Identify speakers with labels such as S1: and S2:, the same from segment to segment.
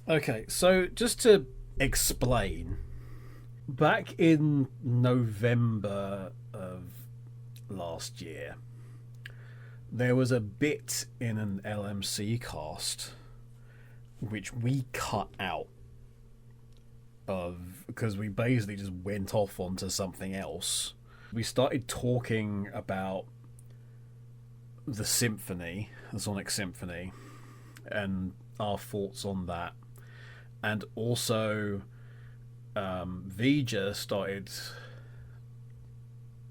S1: Okay, so just to explain, back in November of last year, there was a bit in an LMC cast which we cut out of because we basically just went off onto something else. We started talking about the symphony, the Sonic Symphony, and our thoughts on that. And also, Vija started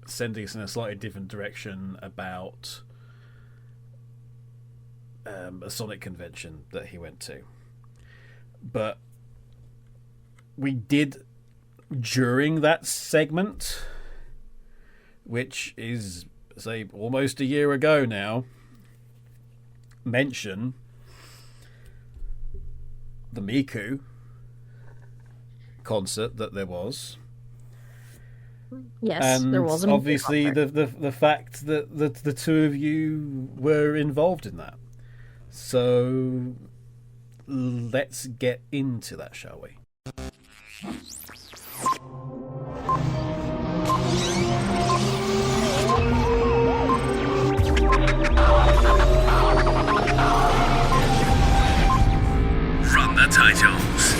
S1: sending us in a slightly different direction about a Sonic convention that he went to. But we did, during that segment, which is, say, almost a year ago now, mention the Miku concert that there was.
S2: Yes,
S1: and
S2: there was.
S1: Obviously, the fact that the two of you were involved in that. So let's get into that, shall we?
S3: Run the titles.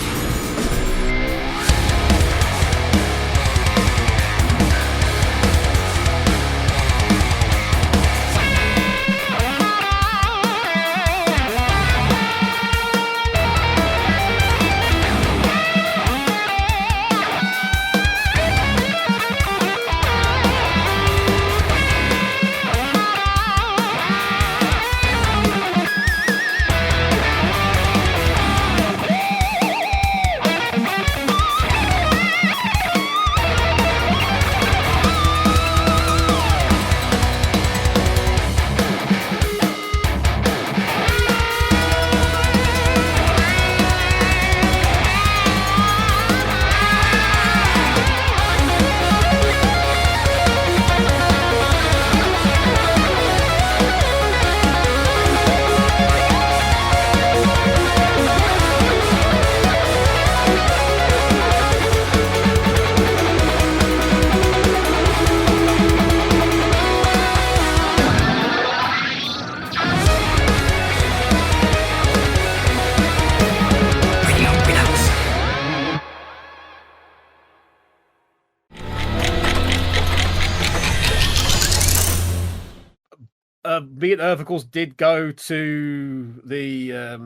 S1: Me and Irv, of course, did go to the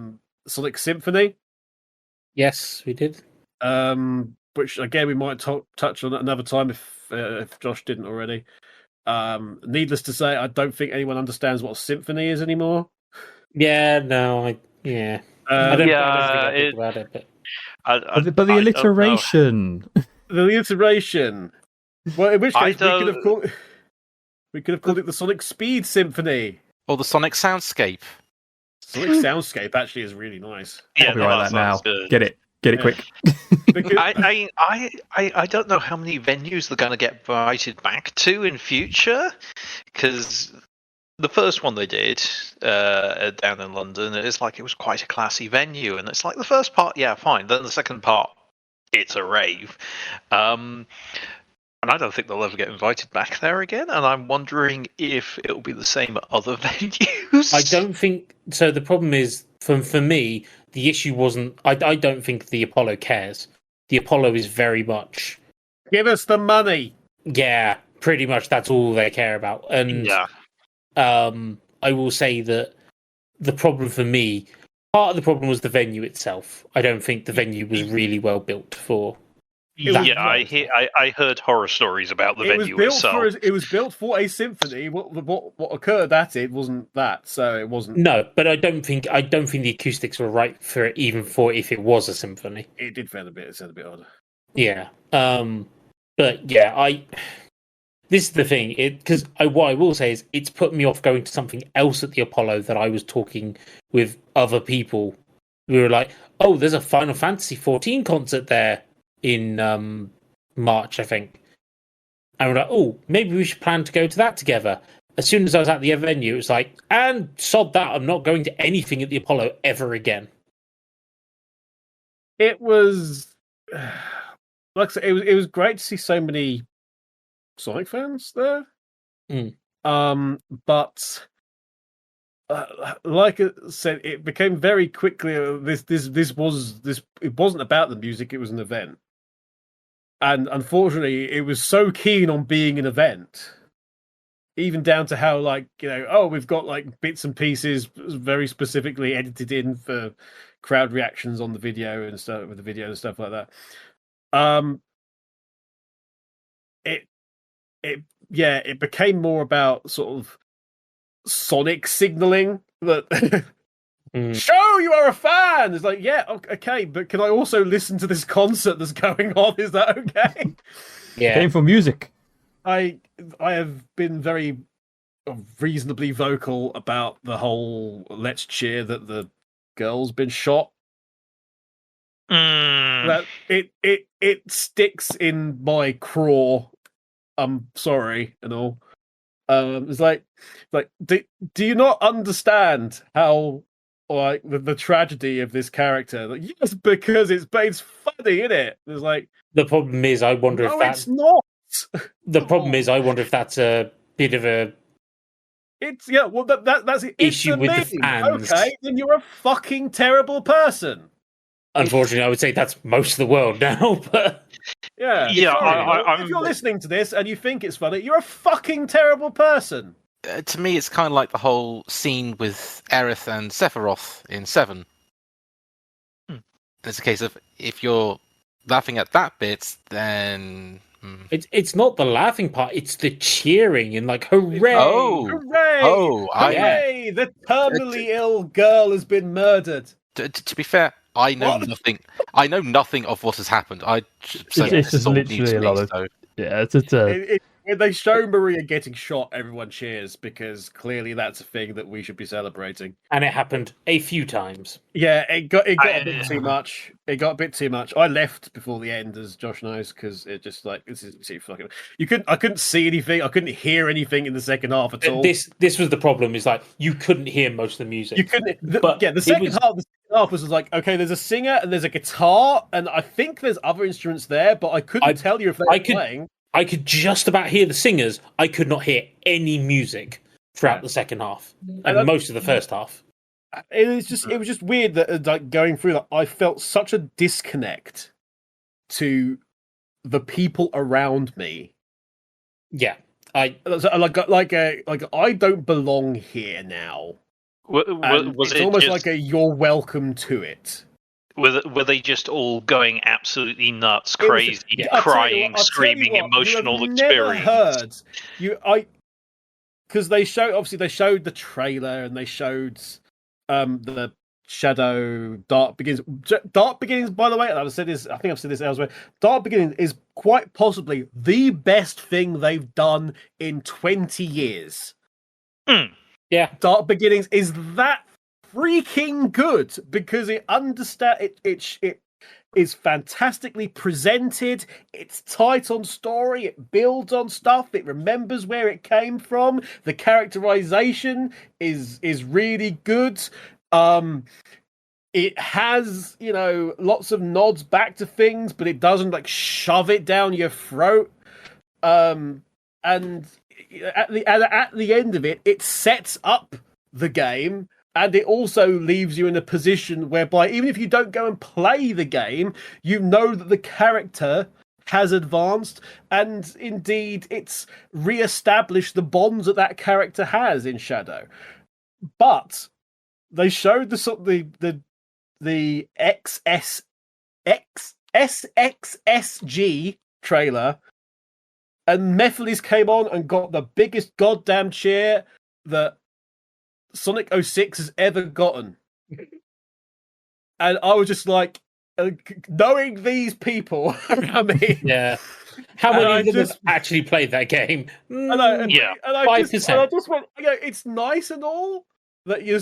S1: Sonic Symphony.
S4: Yes, we did.
S1: Which again we might touch on at another time if Josh didn't already. Needless to say, I don't think anyone understands what a symphony is anymore.
S4: Yeah, no, I don't think I think about it,
S5: but the alliteration.
S1: The alliteration. Well, in which case we could have called it the Sonic Speed Symphony.
S6: Or the Sonic Soundscape.
S1: Sonic Soundscape actually is really nice.
S5: I'll be right that now. Good. Get it quick.
S3: I don't know how many venues they're going to get invited back to in future, because the first one they did down in London, it was quite a classy venue, and it's like the first part, yeah, fine. Then the second part, it's a rave. And I don't think they'll ever get invited back there again, and I'm wondering if it'll be the same at other venues.
S4: I don't think so. The problem is, for me, the issue wasn't. I don't think the Apollo cares. The Apollo is very much
S1: give us the money.
S4: Yeah, pretty much. That's all they care about. And I will say that the problem for me, part of the problem was the venue itself. I don't think the venue was really well built for.
S3: I heard horror stories about the venue itself.
S1: It was built for a symphony. What occurred at it wasn't that, so it wasn't.
S4: No, but I don't think the acoustics were right for it, even for if it was a symphony.
S1: It did sound a bit odd.
S4: Yeah, but yeah, this is the thing. Because what I will say is it's put me off going to something else at the Apollo that I was talking with other people. We were like, oh, there's a Final Fantasy 14 concert there in March, I think. And we're like, oh, maybe we should plan to go to that together. As soon as I was at the venue, it was like, and sod that, I'm not going to anything at the Apollo ever again.
S1: It was, like I said, it was great to see so many Sonic fans there. But like I said, it became very quickly it wasn't about the music; it was an event, and unfortunately, it was so keen on being an event, even down to how we've got like bits and pieces very specifically edited in for crowd reactions on the video and stuff with the video and stuff like that. It became more about sort of Sonic signaling that show you are a fan. It's like, yeah, okay, but can I also listen to this concert that's going on? Is that okay?
S4: Yeah,
S5: came for music.
S1: I have been very reasonably vocal about the whole let's cheer that the girl's been shot. That it sticks in my craw. I'm sorry and all. It's like do you not understand how like the tragedy of this character? Like, yes, because it's funny, isn't it? It's like
S4: the problem is, I wonder if
S1: it's not.
S4: The problem is, I wonder if that's a bit of a.
S1: That's the
S4: issue with the fans.
S1: Okay, then you're a fucking terrible person.
S4: Unfortunately, I would say that's most of the world now. But
S1: yeah. If you're listening to this and you think it's funny, you're a fucking terrible person.
S6: To me, it's kind of like the whole scene with Aerith and Sephiroth in 7. It's a case of if you're laughing at that bit, then
S4: it's not the laughing part; it's the cheering and like hooray!
S1: Hooray! The terminally ill girl has been murdered.
S6: To be fair, I know nothing. I know nothing of what has happened.
S5: It's just literally a lot of. Yeah,
S1: when they show Maria getting shot, everyone cheers because clearly that's a thing that we should be celebrating.
S4: And it happened a few times.
S1: Yeah, it got a bit too much. It got a bit too much. I left before the end, as Josh knows, because it just this is too fucking. I couldn't see anything. I couldn't hear anything in the second half at all.
S4: This was the problem. Is like you couldn't hear most of the music.
S1: You couldn't. The second half was like, okay, there's a singer and there's a guitar and I think there's other instruments there, but I couldn't tell you if they were playing.
S4: I could just about hear the singers. I could not hear any music throughout the second half and most of the first half.
S1: It was just weird that like going through that, I felt such a disconnect to the people around me.
S4: Yeah,
S1: I don't belong here now. It's almost like you're welcome to it.
S3: Were they just all going absolutely nuts, crazy, crying, screaming, emotional experience?
S1: Because they showed the trailer and they showed the Shadow Dark Beginnings. Dark Beginnings, by the way, and I think I've said this elsewhere. Dark Beginnings is quite possibly the best thing they've done in 20 years.
S4: Yeah,
S1: Dark Beginnings is that freaking good because it is fantastically presented. It's tight on story. It builds on stuff. It remembers where it came from. The characterization is really good. It has lots of nods back to things, but it doesn't like shove it down your throat. And at the end of it, it sets up the game. And it also leaves you in a position whereby even if you don't go and play the game, you know that the character has advanced, and indeed it's re-established the bonds that character has in Shadow. But they showed the SXSG trailer, and Mephiles came on and got the biggest goddamn cheer that Sonic 06 has ever gotten. And I was just like, knowing these people around me.
S4: Yeah. How many of them have actually played that game?
S3: 5%.
S1: I just went, it's nice and all that you're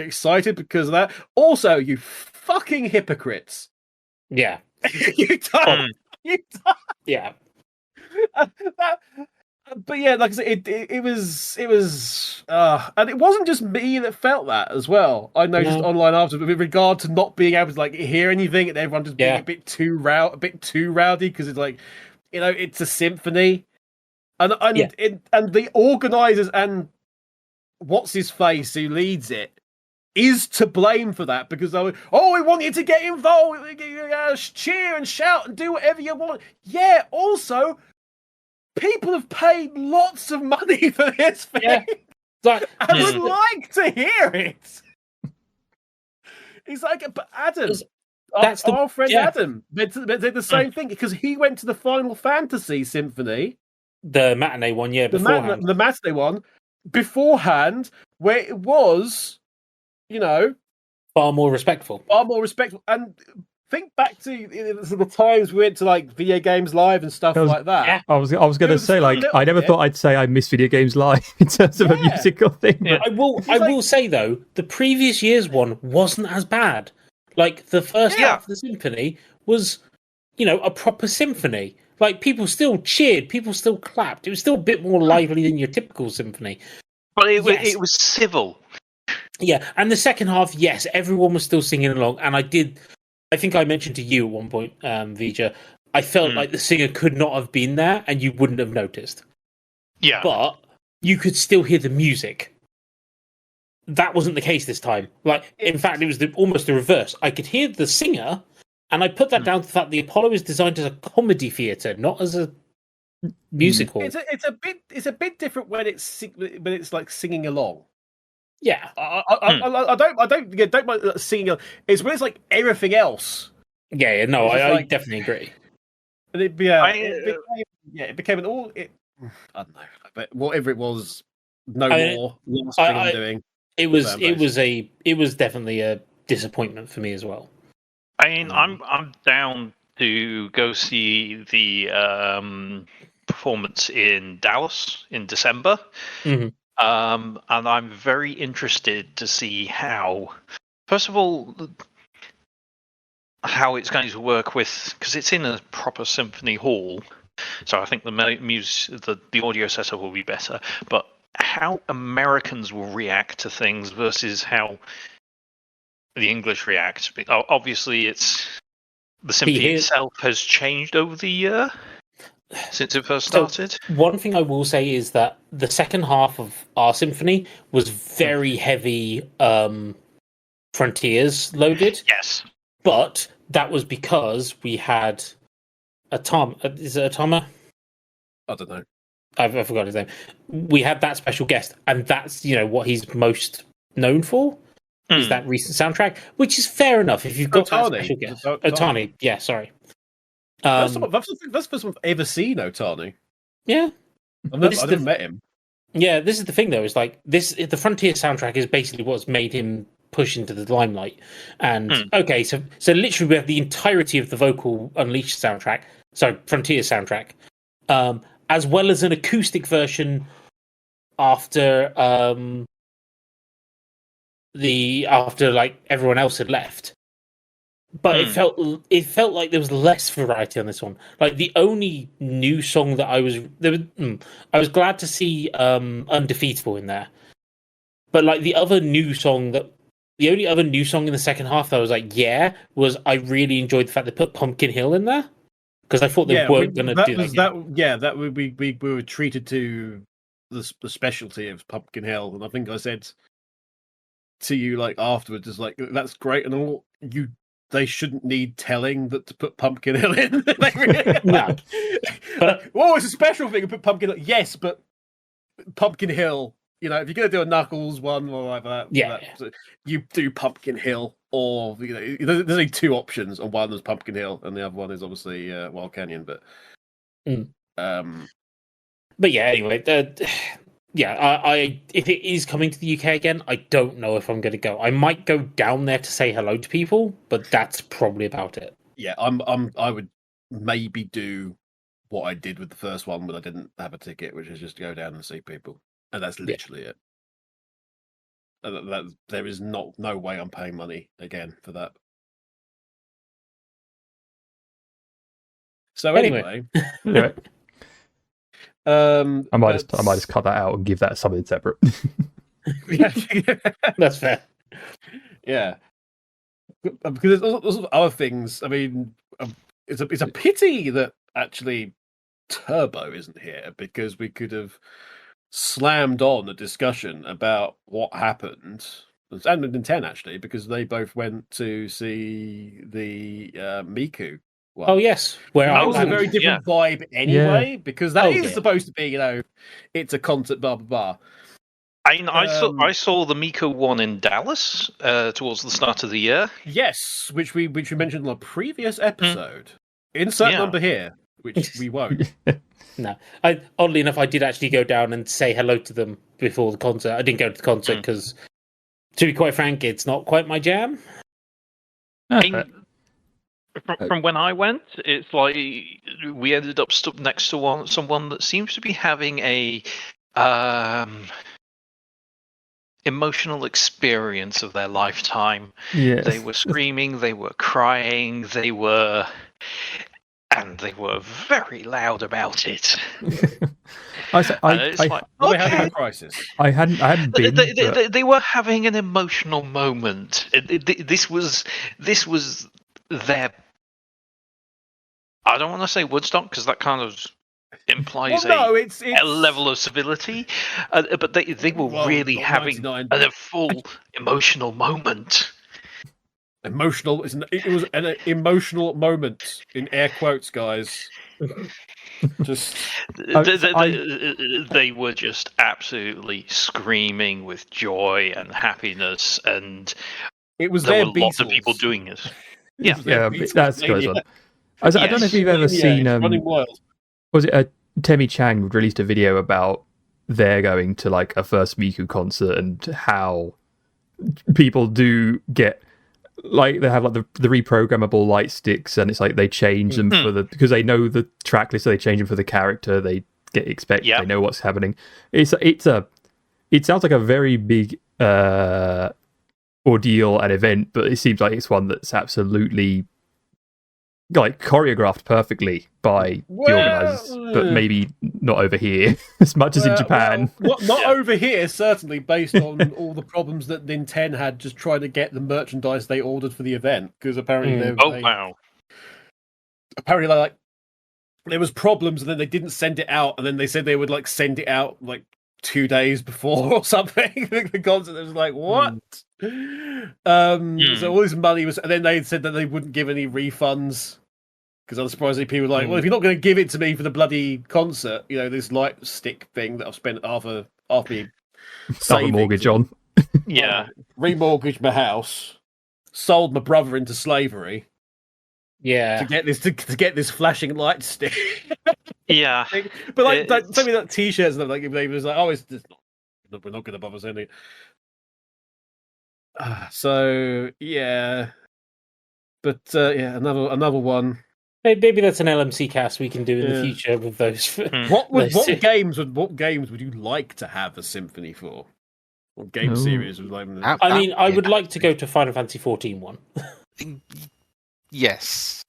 S1: excited because of that. Also, you fucking hypocrites.
S4: Yeah.
S1: You don't.
S4: Yeah.
S1: But yeah, like I said, it was, and it wasn't just me that felt that as well. I noticed online after, with regard to not being able to like hear anything, and everyone just being a bit too rowdy because it's like, it's a symphony, and the organisers and what's his face who leads it is to blame for that, because we want you to get involved, cheer and shout and do whatever you want. Yeah, also, people have paid lots of money for this thing. Yeah. I would like to hear it. He's like, but Adam, our friend Adam, did the same thing, because he went to the Final Fantasy Symphony,
S4: the matinee one, beforehand.
S1: The matinee one beforehand, where it was,
S4: far more respectful.
S1: And think back to the times we went to like video games live and stuff like that.
S7: Yeah. I was going to say, like, I never thought I'd say I miss video games live in terms of a musical thing.
S4: Yeah. I will say though, the previous year's one wasn't as bad. Like the first half of the symphony was, a proper symphony. Like people still cheered, people still clapped. It was still a bit more lively than your typical symphony.
S3: But it was civil.
S4: Yeah, and the second half, yes, everyone was still singing along, and I think I mentioned to you at one point, Vija, I felt like the singer could not have been there and you wouldn't have noticed.
S3: Yeah.
S4: But you could still hear the music. That wasn't the case this time. Like, in fact, it was almost the reverse. I could hear the singer, and I put that down to the fact the Apollo is designed as a comedy theatre, not as a musical.
S1: It's a bit different when it's like singing along.
S4: Yeah,
S1: I don't mind singing. It's when it's like everything else.
S4: Yeah, no, I definitely agree.
S1: And it became an all. I don't know, but whatever it was, more. Last thing I'm doing.
S4: It was definitely a disappointment for me as well.
S3: I mean, I'm down to go see the performance in Dallas in December.
S4: Mm-hmm.
S3: And I'm very interested to see how, first of all, how it's going to work with, because it's in a proper symphony hall, so I think the audio setup will be better. But how Americans will react to things versus how the English react. Obviously, the symphony itself has changed over the year. Since it first started?
S4: So, one thing I will say is that the second half of our symphony was very heavy frontiers loaded.
S3: Yes.
S4: But that was because we had is it Atama?
S1: I don't know.
S4: I forgot his name. We had that special guest, and that's what he's most known for. Is that recent soundtrack, which is fair enough if you've got that special guest. Otani, yeah, sorry.
S1: That's the first one I've ever seen Otani.
S4: Yeah,
S1: I've never met him.
S4: Yeah, this is the thing though. It's like the Frontier soundtrack is basically what's made him push into the limelight. And okay, so literally we have the entirety of the Vocal Unleashed soundtrack, Frontier soundtrack, as well as an acoustic version after like everyone else had left. But it felt like there was less variety on this one. Like the only new song that I was glad to see Undefeatable in there. But like the only other new song in the second half that I was like, was I really enjoyed the fact they put Pumpkin Hill in there, because I thought they weren't going to do that.
S1: We were treated to the specialty of Pumpkin Hill, and I think I said to you like afterwards, is like, that's great and all, they shouldn't need telling that to put Pumpkin Hill in.
S4: No. But
S1: it's a special thing to put Pumpkin Hill. Yes, but Pumpkin Hill, if you're going to do a Knuckles one or like that, you do Pumpkin Hill, or there's only two options, and one is Pumpkin Hill, and the other one is obviously Wild Canyon. But
S4: yeah, anyway, if it is coming to the UK again, I don't know if I'm going to go. I might go down there to say hello to people, but that's probably about it.
S1: Yeah, I would maybe do what I did with the first one when I didn't have a ticket, which is just to go down and see people, and that's literally it. There is no way I'm paying money again for that. So anyway.
S7: I might just cut that out and give that something separate.
S8: Yeah.
S4: That's fair.
S8: Yeah, because there's also other things. I mean, it's a pity that actually Turbo isn't here, because we could have slammed on a discussion about what happened, and Ninten actually, because they both went to see the Miku one.
S4: Oh yes, where
S8: that was a very different vibe anyway, because that is supposed to be, it's a concert, blah blah blah.
S3: I saw the Miku one in Dallas towards the start of the year.
S8: Yes, which we mentioned on a previous episode. Insert number here, which we won't.
S4: No, oddly enough, I did actually go down and say hello to them before the concert. I didn't go to the concert because, to be quite frank, it's not quite my jam.
S3: From when I went, it's like we ended up stuck next to someone that seems to be having a emotional experience of their lifetime.
S7: Yes.
S3: They were screaming, they were crying, they were very loud about it.
S8: We're having a crisis.
S7: I hadn't been.
S3: They were having an emotional moment. This was their. I don't want to say Woodstock, because that kind of implies
S8: it's
S3: a level of civility, but they were really having a full emotional moment.
S8: Emotional. It was an emotional moment in air quotes, guys. Just
S3: they were just absolutely screaming with joy and happiness, and
S8: it was
S3: there
S8: their
S3: were lots of
S8: Beatles.
S3: people doing it.
S7: Yeah, that's goes on. I don't know if you've ever seen.
S8: Running Wild.
S7: Was it Temi Chang released a video about their going to like a first Miku concert and how people do get like they have like the reprogrammable light sticks, and it's like they change them because they know the track list, so they change them for the character they expect. They know what's happening. It sounds like a very big ordeal and event, but it seems like it's one that's absolutely like choreographed perfectly by the organisers, but maybe not over here as much as in Japan.
S8: Not over here, certainly, based on all the problems that Nintendo had just trying to get the merchandise they ordered for the event, because apparently apparently there was problems, and then they didn't send it out, and then they said they would like send it out like 2 days before or something. The concert was like, what? So all this money was, and then they said that they wouldn't give any refunds, because unsurprisingly people were like, well, if you're not going to give it to me for the bloody concert, this light stick thing that I've spent half a
S7: mortgage on,
S8: remortgaged my house, sold my brother into slavery, to get this flashing light stick.
S3: Yeah,
S8: but like tell me that T-shirts and like they was like, oh, it's just we're not going to bother sending. So yeah, but another one.
S4: Hey, maybe that's an LMC cast we can do in the future with those.
S8: What games would you like to have a symphony for? What game series would like?
S4: I would like to go to Final Fantasy 14 one.
S6: Yes.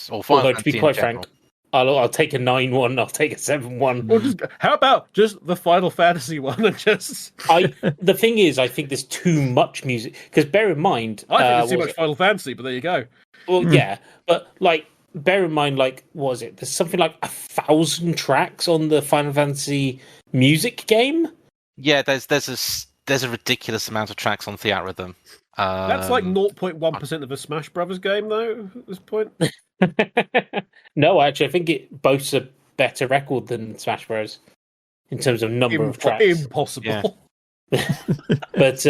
S6: Or Final
S4: Although, to be quite frank, I'll take a 9-1. I'll take a 7-1.
S8: How about just the Final Fantasy one? And just
S4: the thing is, I think there's too much music. Because bear in mind,
S8: I think there's too much Final Fantasy. But there you go.
S4: Well, yeah, but like, bear in mind, like, what was it? There's something like 1,000 tracks on the Final Fantasy music game.
S6: Yeah, there's a ridiculous amount of tracks on Theatrhythm.
S8: That's like 0.1% of a Smash Brothers game, though. At this point.
S4: No, actually, I think it boasts a better record than Smash Bros. In terms of number of tracks.
S8: Impossible.
S4: Yeah. But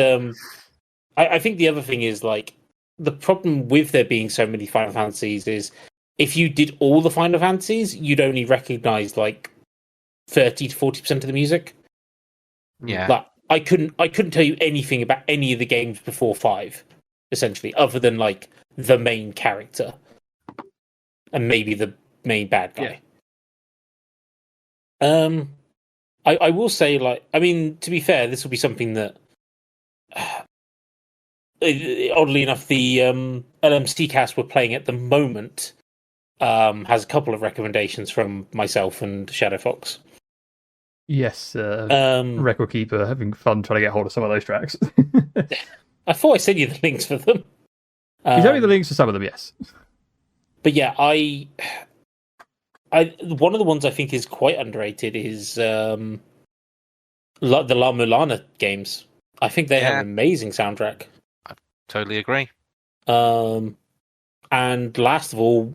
S4: I think the other thing is, like, the problem with there being so many Final Fantasies is if you did all the Final Fantasies, you'd only recognise like 30 to 40% of the music.
S6: Yeah.
S4: Like, I couldn't tell you anything about any of the games before 5, essentially, other than like the main character. And maybe the main bad guy. Yeah. I will say, like, I mean, to be fair, this will be something that, oddly enough, the LMC cast we're playing at the moment has a couple of recommendations from myself and Shadow Fox.
S7: Yes, Record Keeper, having fun trying to get hold of some of those tracks.
S4: I thought I sent you the links for them.
S7: You sent me the links for some of them, yes.
S4: But yeah, I one of the ones I think is quite underrated is the La Mulana games. I think they have an amazing soundtrack.
S6: I totally agree.
S4: And last of all,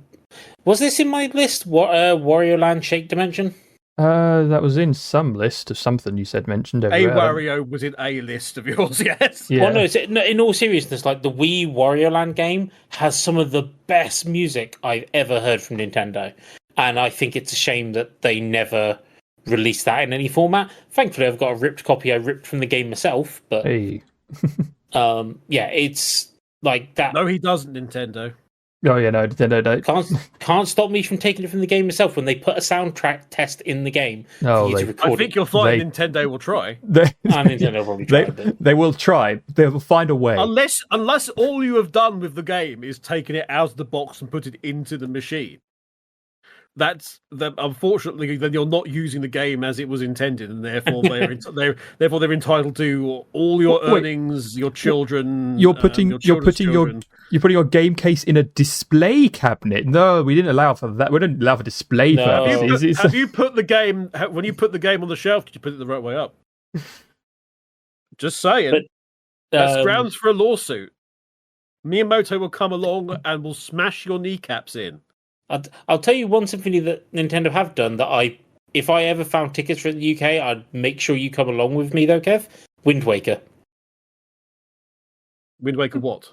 S4: was this in my list? Wario Land Shake Dimension?
S7: That was in some list of something you said mentioned.
S8: Wario was in a list of yours, yes.
S7: Yeah.
S4: Well, no, in all seriousness, like the Wii Wario Land game has some of the best music I've ever heard from Nintendo. And I think it's a shame that they never released that in any format. Thankfully, I've got a ripped copy I ripped from the game myself. But
S7: hey.
S4: Yeah, it's like that.
S8: No, he doesn't, Nintendo.
S7: Oh yeah, no, Nintendo don't.
S4: Can't stop me from taking it from the game myself when they put a soundtrack test in the game.
S7: Oh,
S8: I think you'll find Nintendo will try.
S4: Nintendo will probably try.
S7: They will try. They will find a way.
S8: Unless all you have done with the game is taken it out of the box and put it into the machine. Unfortunately, then you're not using the game as it was intended, and therefore they're entitled to all your earnings, your children.
S7: You're putting your game case in a display cabinet. No, we didn't allow for that. We didn't allow for display purposes.
S8: Have you put the game when you put the game on the shelf? Did you put it the right way up? Just saying. That's grounds for a lawsuit. Miyamoto will come along and will smash your kneecaps in.
S4: I'll tell you one symphony that Nintendo have done that if I ever found tickets for the UK, I'd make sure you come along with me though, Kev. Wind Waker.
S8: Wind Waker what?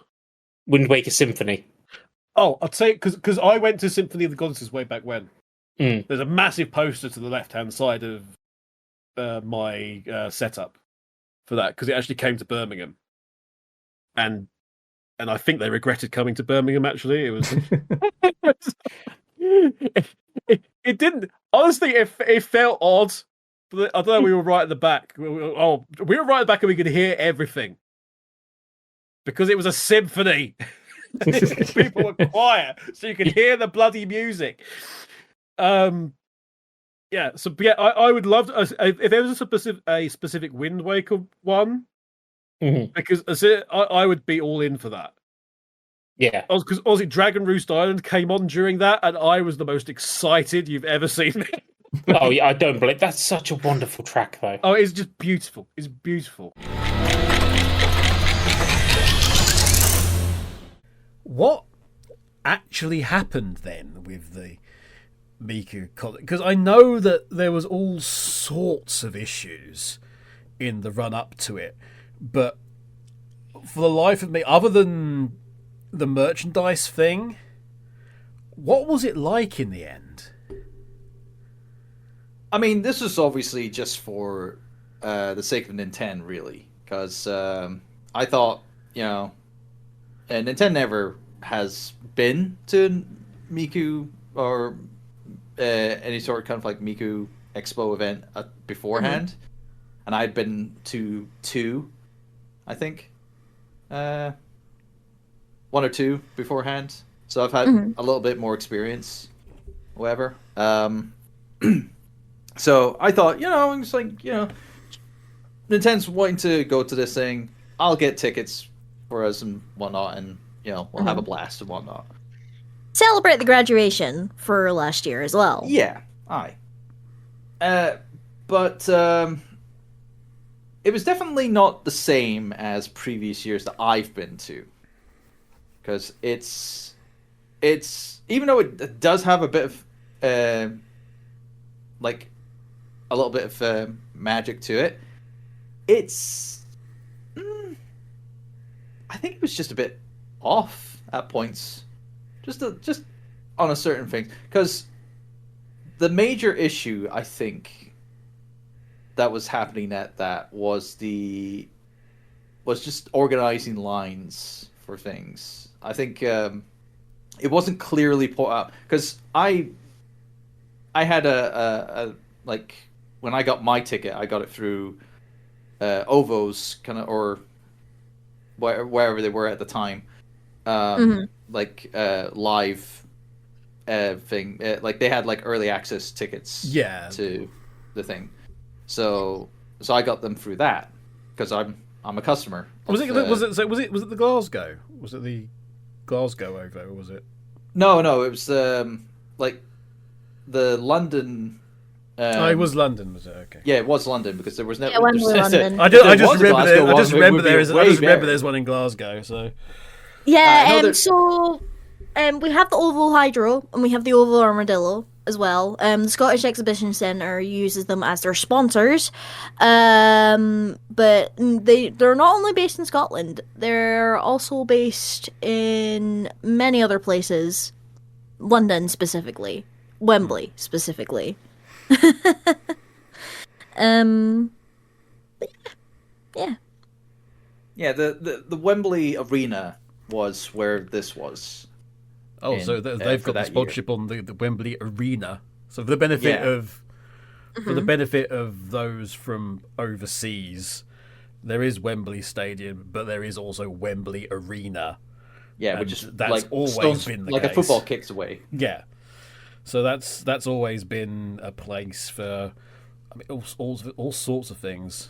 S4: Wind Waker Symphony.
S8: Oh, I'd say because I went to Symphony of the Goddesses way back when.
S4: Mm.
S8: There's a massive poster to the left-hand side of my setup for that because it actually came to Birmingham, and I think they regretted coming to Birmingham. Actually, it was. It didn't. Honestly, it felt odd. But I don't know. We were right at the back. We were right at the back, and we could hear everything because it was a symphony. People were quiet, so you could hear the bloody music. Yeah. So yeah, I would love to, if there was a specific Wind Waker one.
S4: Mm-hmm.
S8: Because I would be all in for that.
S4: Yeah.
S8: Because Aussie Dragon Roost Island came on during that, and I was the most excited you've ever seen me.
S4: Oh, yeah, I don't believe that's such a wonderful track, though.
S8: Oh, it's just beautiful. It's beautiful.
S1: What actually happened then with the Miku? Because I know that there was all sorts of issues in the run-up to it. But for the life of me, other than the merchandise thing, what was it like in the end?
S9: I mean, this was obviously just for the sake of Nintendo, really. Because I thought, Nintendo never has been to Miku or any sort of kind of like Miku Expo event beforehand. Mm-hmm. And I'd been to 2. I think 1 or 2 beforehand, so I've had a little bit more experience. However, so I thought, it's like Nintendo's wanting to go to this thing. I'll get tickets for us and whatnot, and we'll have a blast and whatnot.
S2: Celebrate the graduation for last year as well.
S9: Yeah, aye. But it was definitely not the same as previous years that I've been to, because it's even though it does have a bit of like a little bit of magic to it, it's I think it was just a bit off at points, just on a certain thing, because the major issue I think that was happening at that was just organizing lines for things. I think it wasn't clearly put up, because I had a like when I got my ticket, I got it through Ovo's kind of, or wherever they were at the time, like live thing. Like they had like early access tickets to the thing. So I got them through that because I'm a customer.
S1: Was it the Glasgow? Was it the Glasgow OVO, or was it?
S9: No, it was like the London.
S1: It was London, was it? Okay.
S9: Yeah, it was London because there was no.
S2: Yeah, when we were London.
S1: I just remember there's one in Glasgow. So.
S2: Yeah. So, we have the Oval Hydro and we have the Oval Armadillo as well. The Scottish Exhibition Centre uses them as their sponsors, but they're not only based in Scotland. They're also based in many other places, London specifically, Wembley specifically. Yeah.
S9: Yeah, the Wembley Arena was where this was.
S1: Oh, so they've got the sponsorship on the Wembley Arena. So for the benefit of those from overseas, there is Wembley Stadium, but there is also Wembley Arena.
S9: Yeah, which is
S1: that's always been the
S9: case.
S1: Like
S9: a football kicks away.
S1: Yeah, so that's always been a place for, I mean, all sorts of things.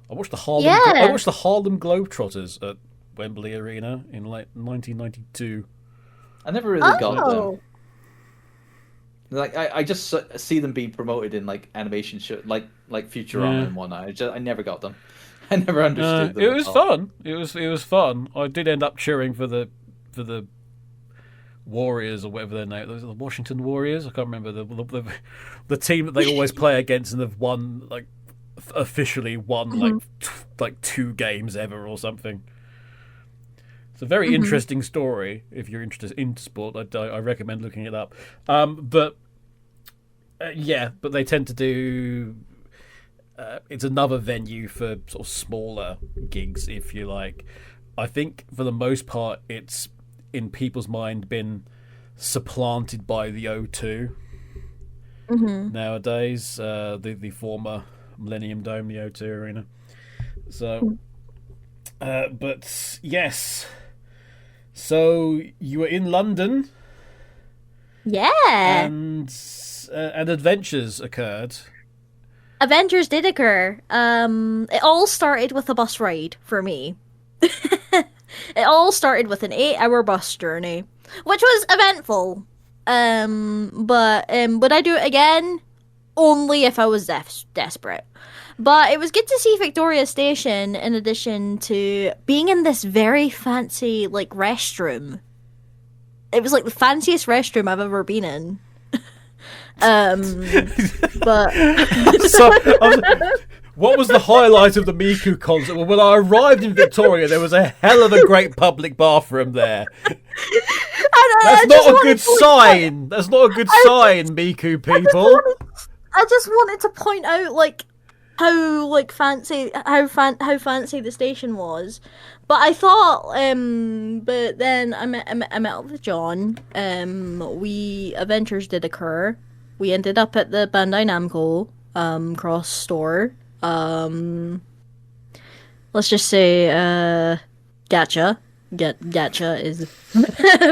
S1: I watched the Harlem Globetrotters at Wembley Arena in like 1992.
S9: I never really got them. Like I just see them being promoted in like animation show, like Futurama and whatnot. I never got them. I never understood them.
S1: It was fun. It was fun. I did end up cheering for the Warriors or whatever their name. Those are the Washington Warriors. I can't remember the team that they always play against and have won officially won like 2 games ever or something. It's a very interesting story. If you're interested in sport, I recommend looking it up. But they tend to do. It's another venue for sort of smaller gigs, if you like. I think for the most part, it's in people's mind been supplanted by the O2 nowadays. The former Millennium Dome, the O2 Arena. So, but yes. So you were in London.
S2: Yeah.
S1: And adventures occurred.
S2: Adventures did occur. It all started with a bus ride for me. It all started with an 8-hour bus journey, which was eventful. But would I do it again? Only if I was desperate. But it was good to see Victoria Station in addition to being in this very fancy, like, restroom. It was, like, the fanciest restroom I've ever been in. But...
S1: So, what was the highlight of the Miku concert? Well, when I arrived in Victoria, there was a hell of a great public bathroom there. That's not a good sign. That's not a good sign, Miku people.
S2: I just wanted to point out, like, how fancy the station was. But I thought, but then I met up with John. Adventures did occur. We ended up at the Bandai Namco cross store. Let's just say gacha. Gacha is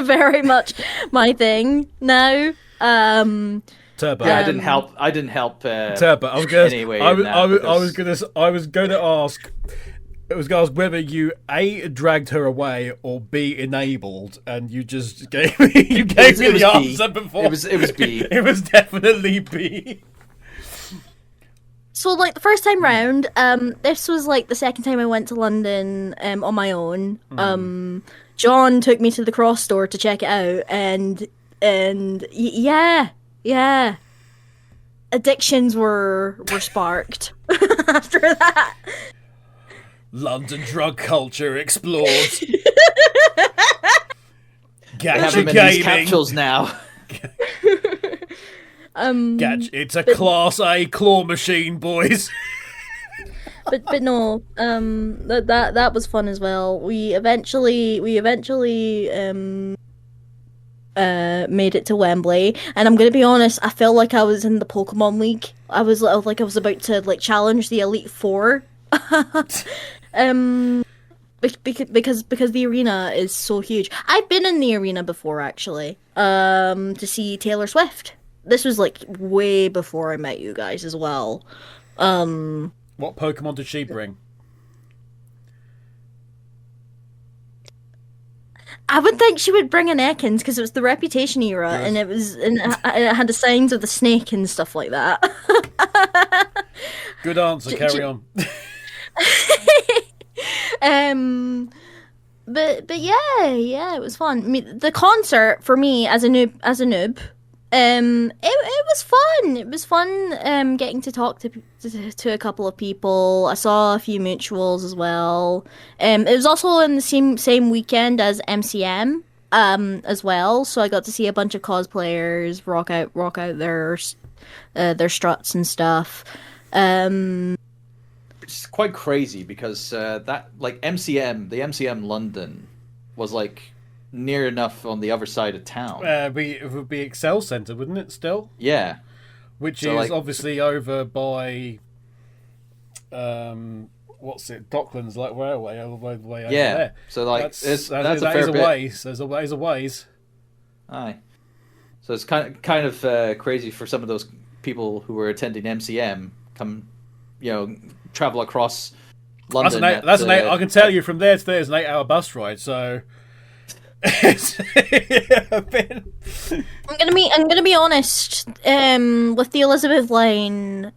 S2: very much my thing now.
S1: Turbo.
S9: Yeah, I didn't help.
S1: Turbo. I was going to ask whether you A, dragged her away, or B, enabled, and you just gave me the answer before.
S9: It was B.
S1: It was definitely B.
S2: So, like, the first time round, this was, like, the second time I went to London on my own. John took me to the cross store to check it out, and yeah. Addictions were sparked after that.
S1: London drug culture explored.
S9: Gacha gaming. Capsules now.
S1: It's a Class A claw machine, boys.
S2: but no, that was fun as well. We eventually made it to Wembley, and I'm gonna be honest, I felt like I was in the Pokemon League. I was about to like challenge the Elite Four. Because the arena is so huge. I've been in the arena before, actually, to see Taylor Swift. This was like way before I met you guys as well.
S1: What Pokemon did she bring?
S2: I would think she would bring an Ekans because it was the Reputation era, and it had the signs of the snake and stuff like that.
S1: Good answer. Carry on.
S2: But yeah, it was fun. I mean, the concert for me as a noob, it was fun. It was fun getting to talk to a couple of people. I saw a few mutuals as well. It was also in the same weekend as MCM as well, so I got to see a bunch of cosplayers rock out their struts and stuff.
S9: It's quite crazy because that like the MCM London was like near enough on the other side of town.
S1: It would be Excel Centre, wouldn't it? Still,
S9: yeah.
S1: Which so, is obviously over by, what's it? Docklands like Railway, all the way over there.
S9: So like that's a fair
S1: is a
S9: bit.
S1: ways. There's a ways.
S9: Aye. So it's kind of crazy for some of those people who were attending MCM come, travel across London.
S1: That's an 8. I can tell you from there to there is an 8-hour bus ride. So
S2: I'm gonna be honest. With the Elizabeth line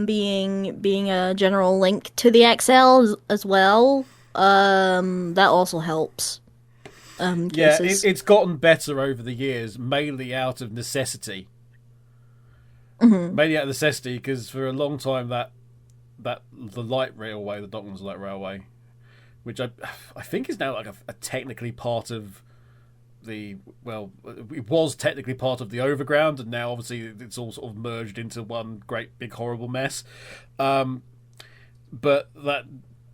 S2: being a general link to the XL as well, that also helps.
S1: It's gotten better over the years, mainly out of necessity.
S2: Mm-hmm.
S1: Mainly out of necessity, because for a long time the light railway, the Docklands Light Railway, which I think is now like a technically part of it was technically part of the overground, and now obviously it's all sort of merged into one great big horrible mess. But that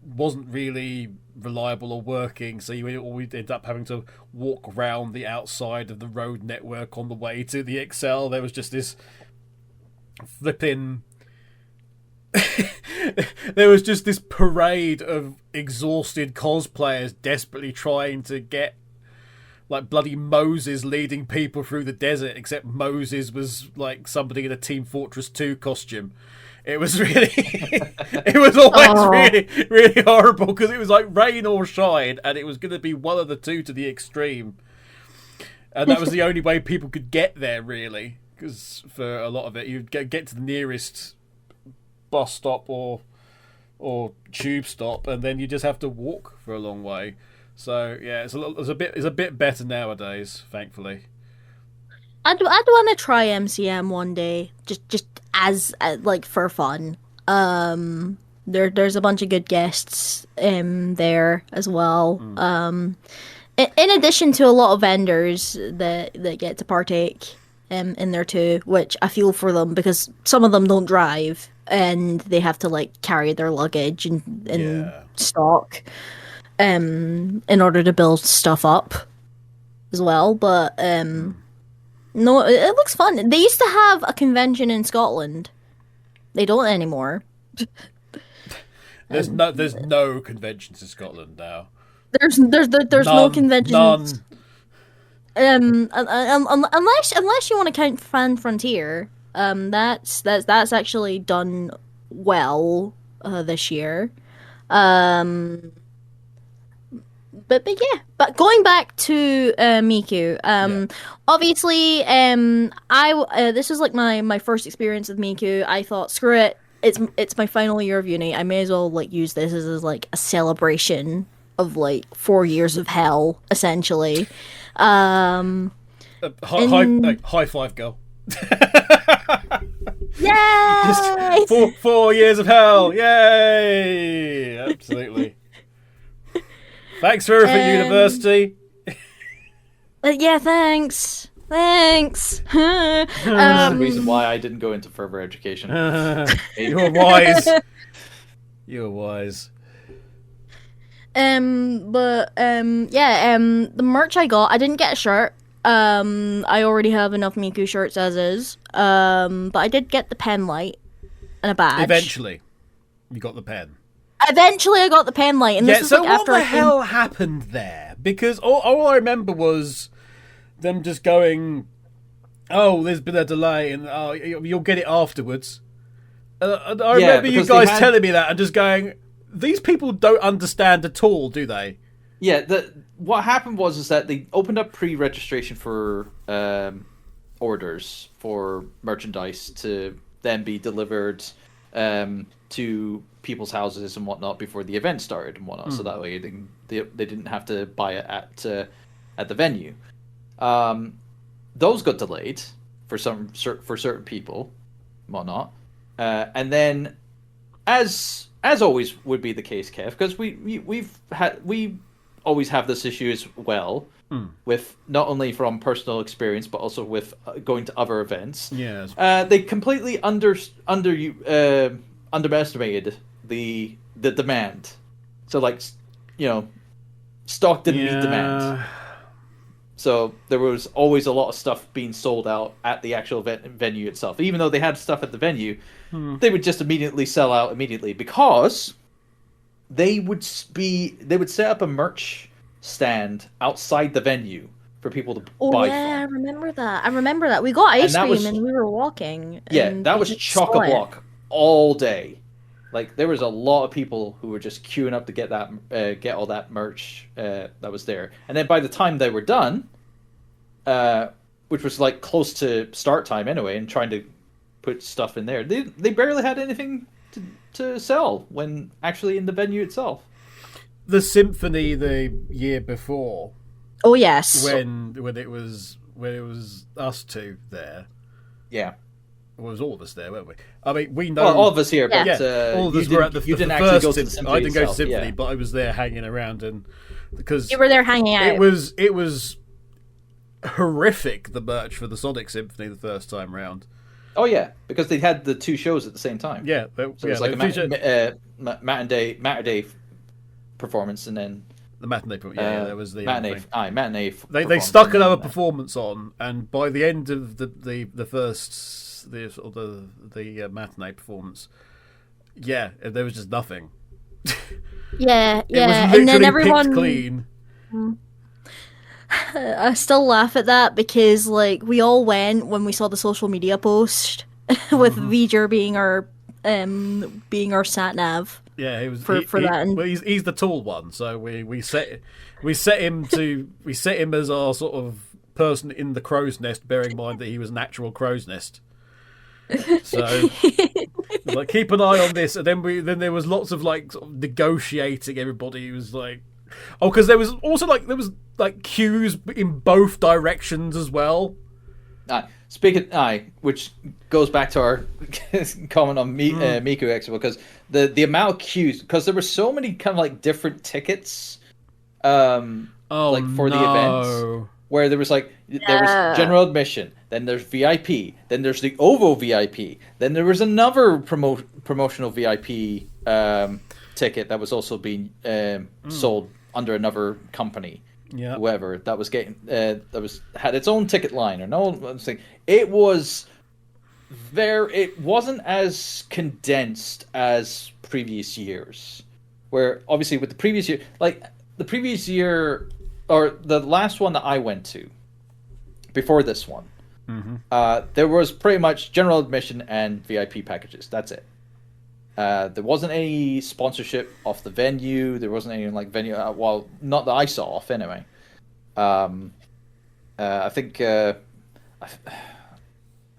S1: wasn't really reliable or working, so we ended up having to walk around the outside of the road network on the way to the XL. There was just this flipping there was just this parade of exhausted cosplayers desperately trying to get like bloody Moses leading people through the desert, except Moses was like somebody in a Team Fortress 2 costume. It was really it was always really, really horrible, because it was like rain or shine, and it was going to be one of the two to the extreme, and that was the only way people could get there, really, because for a lot of it you'd get to the nearest bus stop or tube stop, and then you just have to walk for a long way. So yeah, it's a bit better nowadays, thankfully.
S2: I'd want to try MCM one day, just as like for fun. There's a bunch of good guests there as well. In addition to a lot of vendors that get to partake in there too, which I feel for them, because some of them don't drive and they have to like carry their luggage and stock in order to build stuff up as well. But no, it looks fun. They used to have a convention in Scotland. They don't anymore.
S1: There's no conventions in Scotland now.
S2: There's no conventions.
S1: None.
S2: Unless you want to count Fan Frontier, that's actually done well this year. But going back to Miku, obviously, this was like my first experience with Miku. I thought, screw it, it's my final year of uni. I may as well like use this as like a celebration of like 4 years of hell, essentially.
S1: High five, girl.
S2: Yay!
S1: Just 4 years of hell. Yay! Absolutely. Thanks for everything, university.
S2: Yeah, thanks.
S9: That's the reason why I didn't go into further education.
S1: You're wise. You're wise.
S2: The merch I got, I didn't get a shirt. I already have enough Miku shirts as is. But I did get the pen light and a badge.
S1: Eventually, you got the pen.
S2: Eventually, I got the pen light, and this was
S1: so
S2: like
S1: what
S2: after
S1: the hell happened there? Because all I remember was them just going, "Oh, there's been a delay, and you'll get it afterwards." I remember you guys telling me that and just going, these people don't understand at all, do they?
S9: Yeah, what happened was that they opened up pre-registration for orders for merchandise to then be delivered to people's houses and whatnot before the event started and whatnot. So that way they didn't have to buy it at the venue. Those got delayed for certain people, and whatnot. And then, as always would be the case, Kev, because we always have this issue as well, with not only from personal experience but also with going to other events.
S1: Yes.
S9: They completely underestimated the demand. So stock didn't meet demand. So there was always a lot of stuff being sold out at the actual venue itself. Even though they had stuff at the venue, they would just immediately sell out because they would set up a merch stand outside the venue for people to buy from.
S2: I remember that. We got ice cream and we were walking.
S9: Yeah, that was chock-a-block all day. Like, there was a lot of people who were just queuing up to get all that merch that was there. And then by the time they were done, which was like close to start time anyway, and trying to put stuff in there, they barely had anything to sell when actually in the venue itself.
S1: The Symphony the year before.
S2: Oh yes.
S1: When it was us two there.
S9: Yeah.
S1: It was all of us there, weren't we? I mean, we know...
S9: Well, all of us here, but
S1: all of us were at the
S9: didn't
S1: first
S9: actually go to the Symphony
S1: I didn't go to
S9: itself,
S1: Symphony, but I was there hanging around, and because
S2: you were there hanging out.
S1: It was horrific, the merch for the Sonic Symphony the first time round.
S9: Oh yeah, because they had the two shows at the same time.
S1: Yeah,
S9: so it was like a matinee performance, and then
S1: the matinee. There was the
S9: matinee.
S1: They stuck another performance on, and by the end of the matinee performance, there was just nothing.
S2: Yeah,
S1: it was
S2: and then everyone
S1: picked clean.
S2: I still laugh at that because we all went when we saw the social media post with V'ger being our sat nav.
S1: Yeah, he was
S2: for that.
S1: Well, he's the tall one, so we set him as our sort of person in the crow's nest, bearing in mind that he was an actual crow's nest. So keep an eye on this, and then there was lots of sort of negotiating. Everybody was like, because there was also queues in both directions as well.
S9: Which goes back to our comment on Miku Expo, because the amount of queues, because there were so many kind of different tickets, for the event, where there was there was general admission, then there's VIP, then there's the OVO VIP, then there was another promotional VIP ticket that was also being sold under another company.
S1: Yeah,
S9: whoever that was getting had its own ticket line, or no thing. It wasn't as condensed as previous years, where obviously with the previous year, or the last one that I went to before this one, there was pretty much general admission and VIP packages. That's it. There wasn't any sponsorship off the venue. There wasn't any venue. Well, not that I saw off anyway. I think I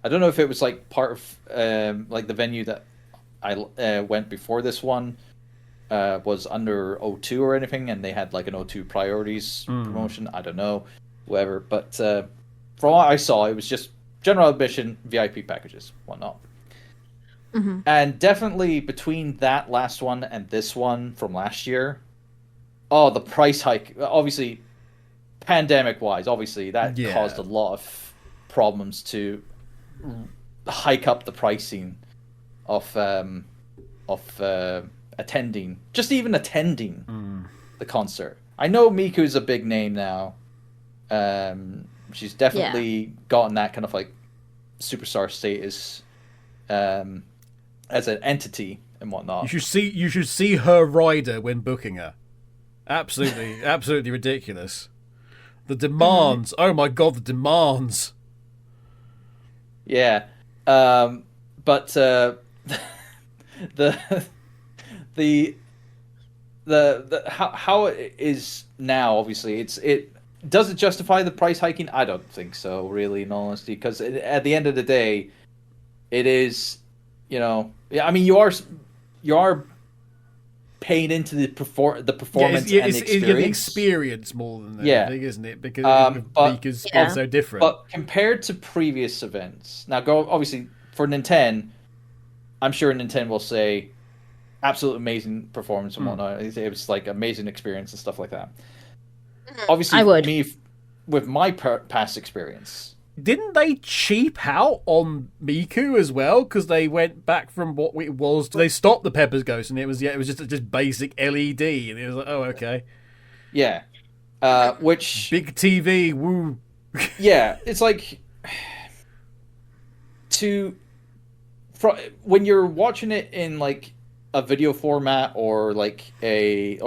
S9: don't know if it was part of the venue that I went before this one was under O2 or anything, and they had an O2 priorities promotion. I don't know, whatever. But from what I saw, it was just general admission, VIP packages, whatnot.
S2: Mm-hmm.
S9: And definitely between that last one and this one from last year, the price hike, obviously, pandemic-wise, obviously, that caused a lot of problems to hike up the pricing of attending, just even attending the concert. I know Miku's a big name now. She's definitely gotten that kind of superstar status as an entity and whatnot.
S1: You should see her rider when booking her. Absolutely ridiculous. The demands. Oh my god, the demands.
S9: Yeah. But the how it is now, obviously, it does it justify the price hiking? I don't think so, really, in all honesty, because at the end of the day, it is, I mean, you are paying into the performance and the experience.
S1: It's the experience more than anything, isn't it? Because Miku's been so different.
S9: But compared to previous events, now obviously for Ninten, I'm sure Ninten will say absolute amazing performance and whatnot. It was like amazing experience and stuff like that. Obviously, me with my past experience.
S1: Didn't they cheap out on Miku as well? Because they went back from what it was. They stopped the Pepper's Ghost, and it was just basic LED, and it was like, oh, okay,
S9: yeah. Which
S1: big TV, woo.
S9: Yeah, it's like when you're watching it in like a video format or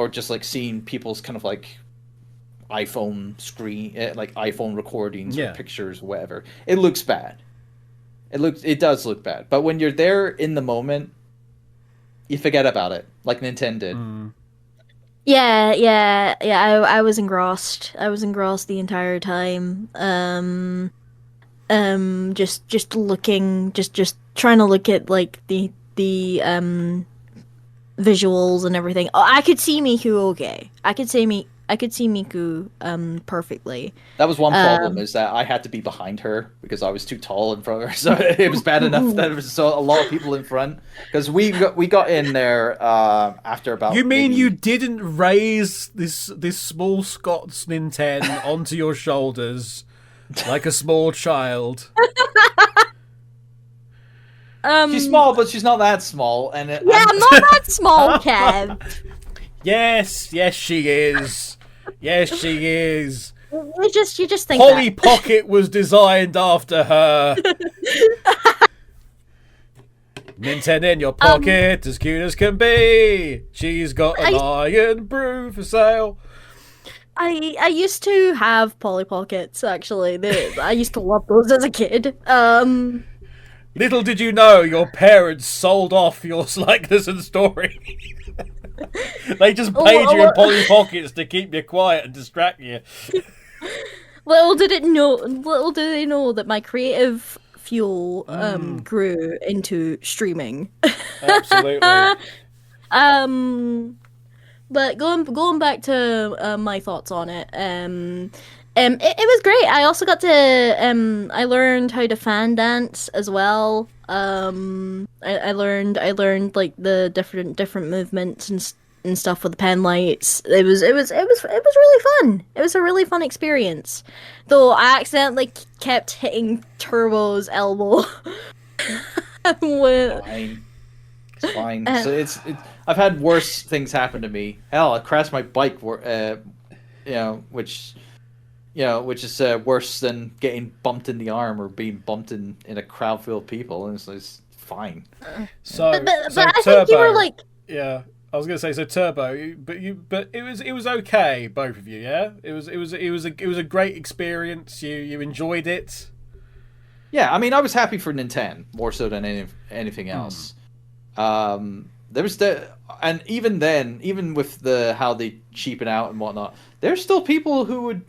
S9: just like seeing people's kind of like iPhone screen, like iPhone recordings or pictures or whatever, it looks bad. It does look bad. But when you're there in the moment, you forget about it, like Nintendo did.
S2: Yeah. I was engrossed. I was engrossed the entire time. Just looking, just trying to look at like the visuals and everything. Oh, I could see Miku okay. I could see Miku perfectly.
S9: That was one problem, is that I had to be behind her because I was too tall in front of her. So it was bad enough that there was a lot of people in front. Because we got in there after about.
S1: You mean you didn't raise this small Scots Ninten onto your shoulders like a small child?
S9: She's small, but she's not that small. And
S2: I'm not that small, Kev.
S1: Yes, she is. Yes, she is.
S2: You just think
S1: Polly Pocket was designed after her. Ninten in your pocket, as cute as can be. She's got an iron brew for sale.
S2: I used to have Polly Pockets, actually. I used to love those as a kid.
S1: Little did you know your parents sold off your likeness and story. They just paid you in Polly Pockets to keep you quiet and distract you.
S2: Little did they know that my creative fuel grew into streaming.
S1: Absolutely.
S2: But going back to my thoughts on it, it was great. I also got to I learned how to fan dance as well. I learned like the different movements and stuff with the pen lights. It was really fun. It was a really fun experience. Though I accidentally kept hitting Turbo's elbow.
S9: It's fine. So I've had worse things happen to me. Hell, I crashed my bike. Which is worse than getting bumped in the arm or being bumped in a crowd full of people, and it's fine.
S1: So
S2: I
S1: Turbo,
S2: think you were like,
S1: yeah, I was gonna say Turbo, but it was okay, both of you, yeah. It was a great experience. You enjoyed it.
S9: Yeah, I mean, I was happy for Nintendo more so than anything else. There was and even then, even with how they cheapen out and whatnot, there's still people who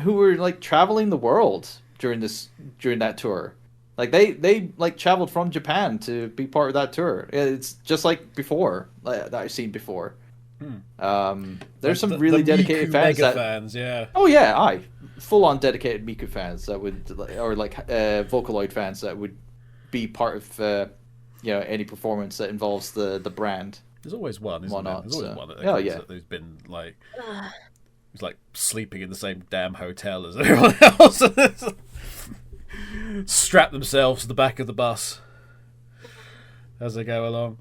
S9: were like traveling the world during that tour. Like they like traveled from Japan to be part of that tour. It's just like before that I've seen before. There's some really dedicated
S1: Miku fans, yeah.
S9: Oh yeah, full on dedicated Miku fans that would, or like Vocaloid fans that would be part of any performance that involves the brand.
S1: There's always one, isn't there? There's always one who's been like. He's like sleeping in the same damn hotel as everyone else. Strap themselves to the back of the bus as they go along.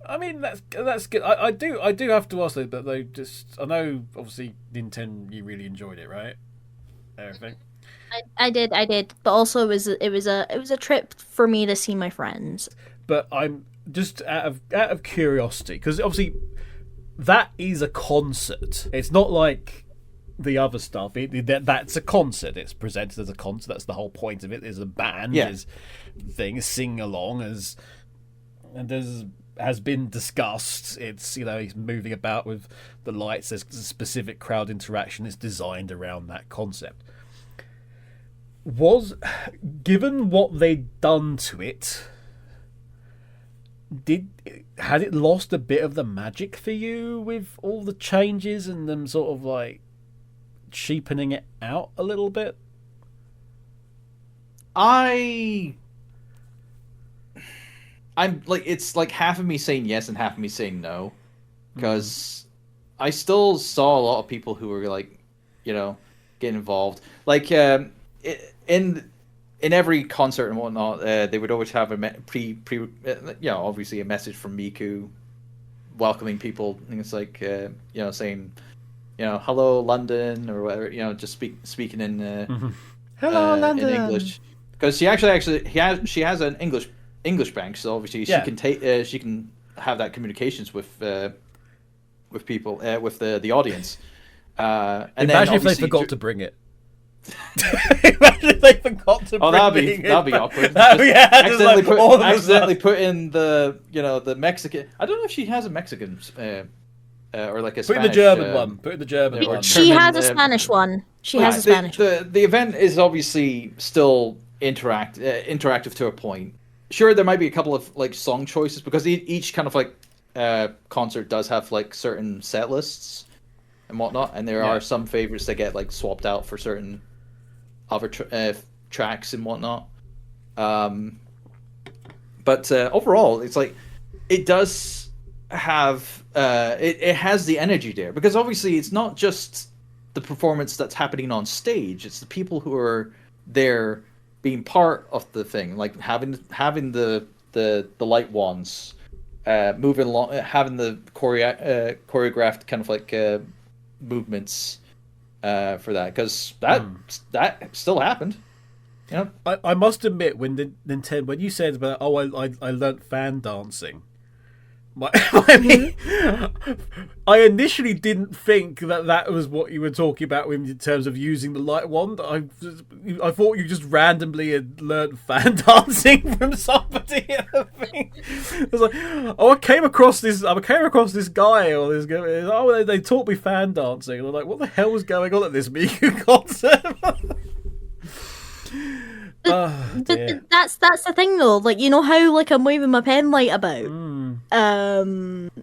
S1: I mean, that's good. I do have to ask though, but I know obviously Nintendo, you really enjoyed it, right? Everything.
S2: I did, but also it was a trip for me to see my friends.
S1: But I'm just out of curiosity, because obviously that is a concert. It's not like the other stuff. That's a concert. It's presented as a concert. That's the whole point of it. There's a band. There's things, sing along as and has been discussed. It's, he's moving about with the lights. There's specific crowd interaction is designed around that concept. Given what they'd done to it, had it lost a bit of the magic for you with all the changes and them sort of like cheapening it out a little bit?
S9: I'm like, it's like half of me saying yes and half of me saying no, because I still saw a lot of people who were like, getting involved. Like in every concert and whatnot, they would always have obviously a message from Miku welcoming people. And it's like saying, hello London, or whatever. Just speaking in
S1: hello London,
S9: in English, because she has an English bank, so obviously she can she can have that communications with people, with the audience. And
S1: imagine if they forgot to bring it. Imagine if they forgot to bring it.
S9: That'd be awkward.
S1: Accidentally
S9: put in the Mexican. I don't know if she has a Mexican or like a
S1: put
S9: Spanish.
S1: In the German one. Put in the German one.
S2: She has a Spanish one. She has a Spanish one.
S9: The event is obviously still interactive to a point. Sure, there might be a couple of like song choices, because each kind of like concert does have like certain set lists and whatnot, and there are some favorites that get like swapped out for certain other tracks and whatnot. But overall, it's like it does have it has the energy there, because obviously it's not just the performance that's happening on stage; it's the people who are there being part of the thing, like having the light wands, moving along, having the choreographed kind of like movements for that, because that still happened.
S1: I must admit, when you said about I learnt fan dancing, I initially didn't think that was what you were talking about in terms of using the light wand. I thought you just randomly had learnt fan dancing from somebody. It was like, I came across this guy or this guy. They taught me fan dancing, and I'm like, what the hell was going on at this Miku concert?
S2: But that's the thing though, like, how like I'm waving my pen light about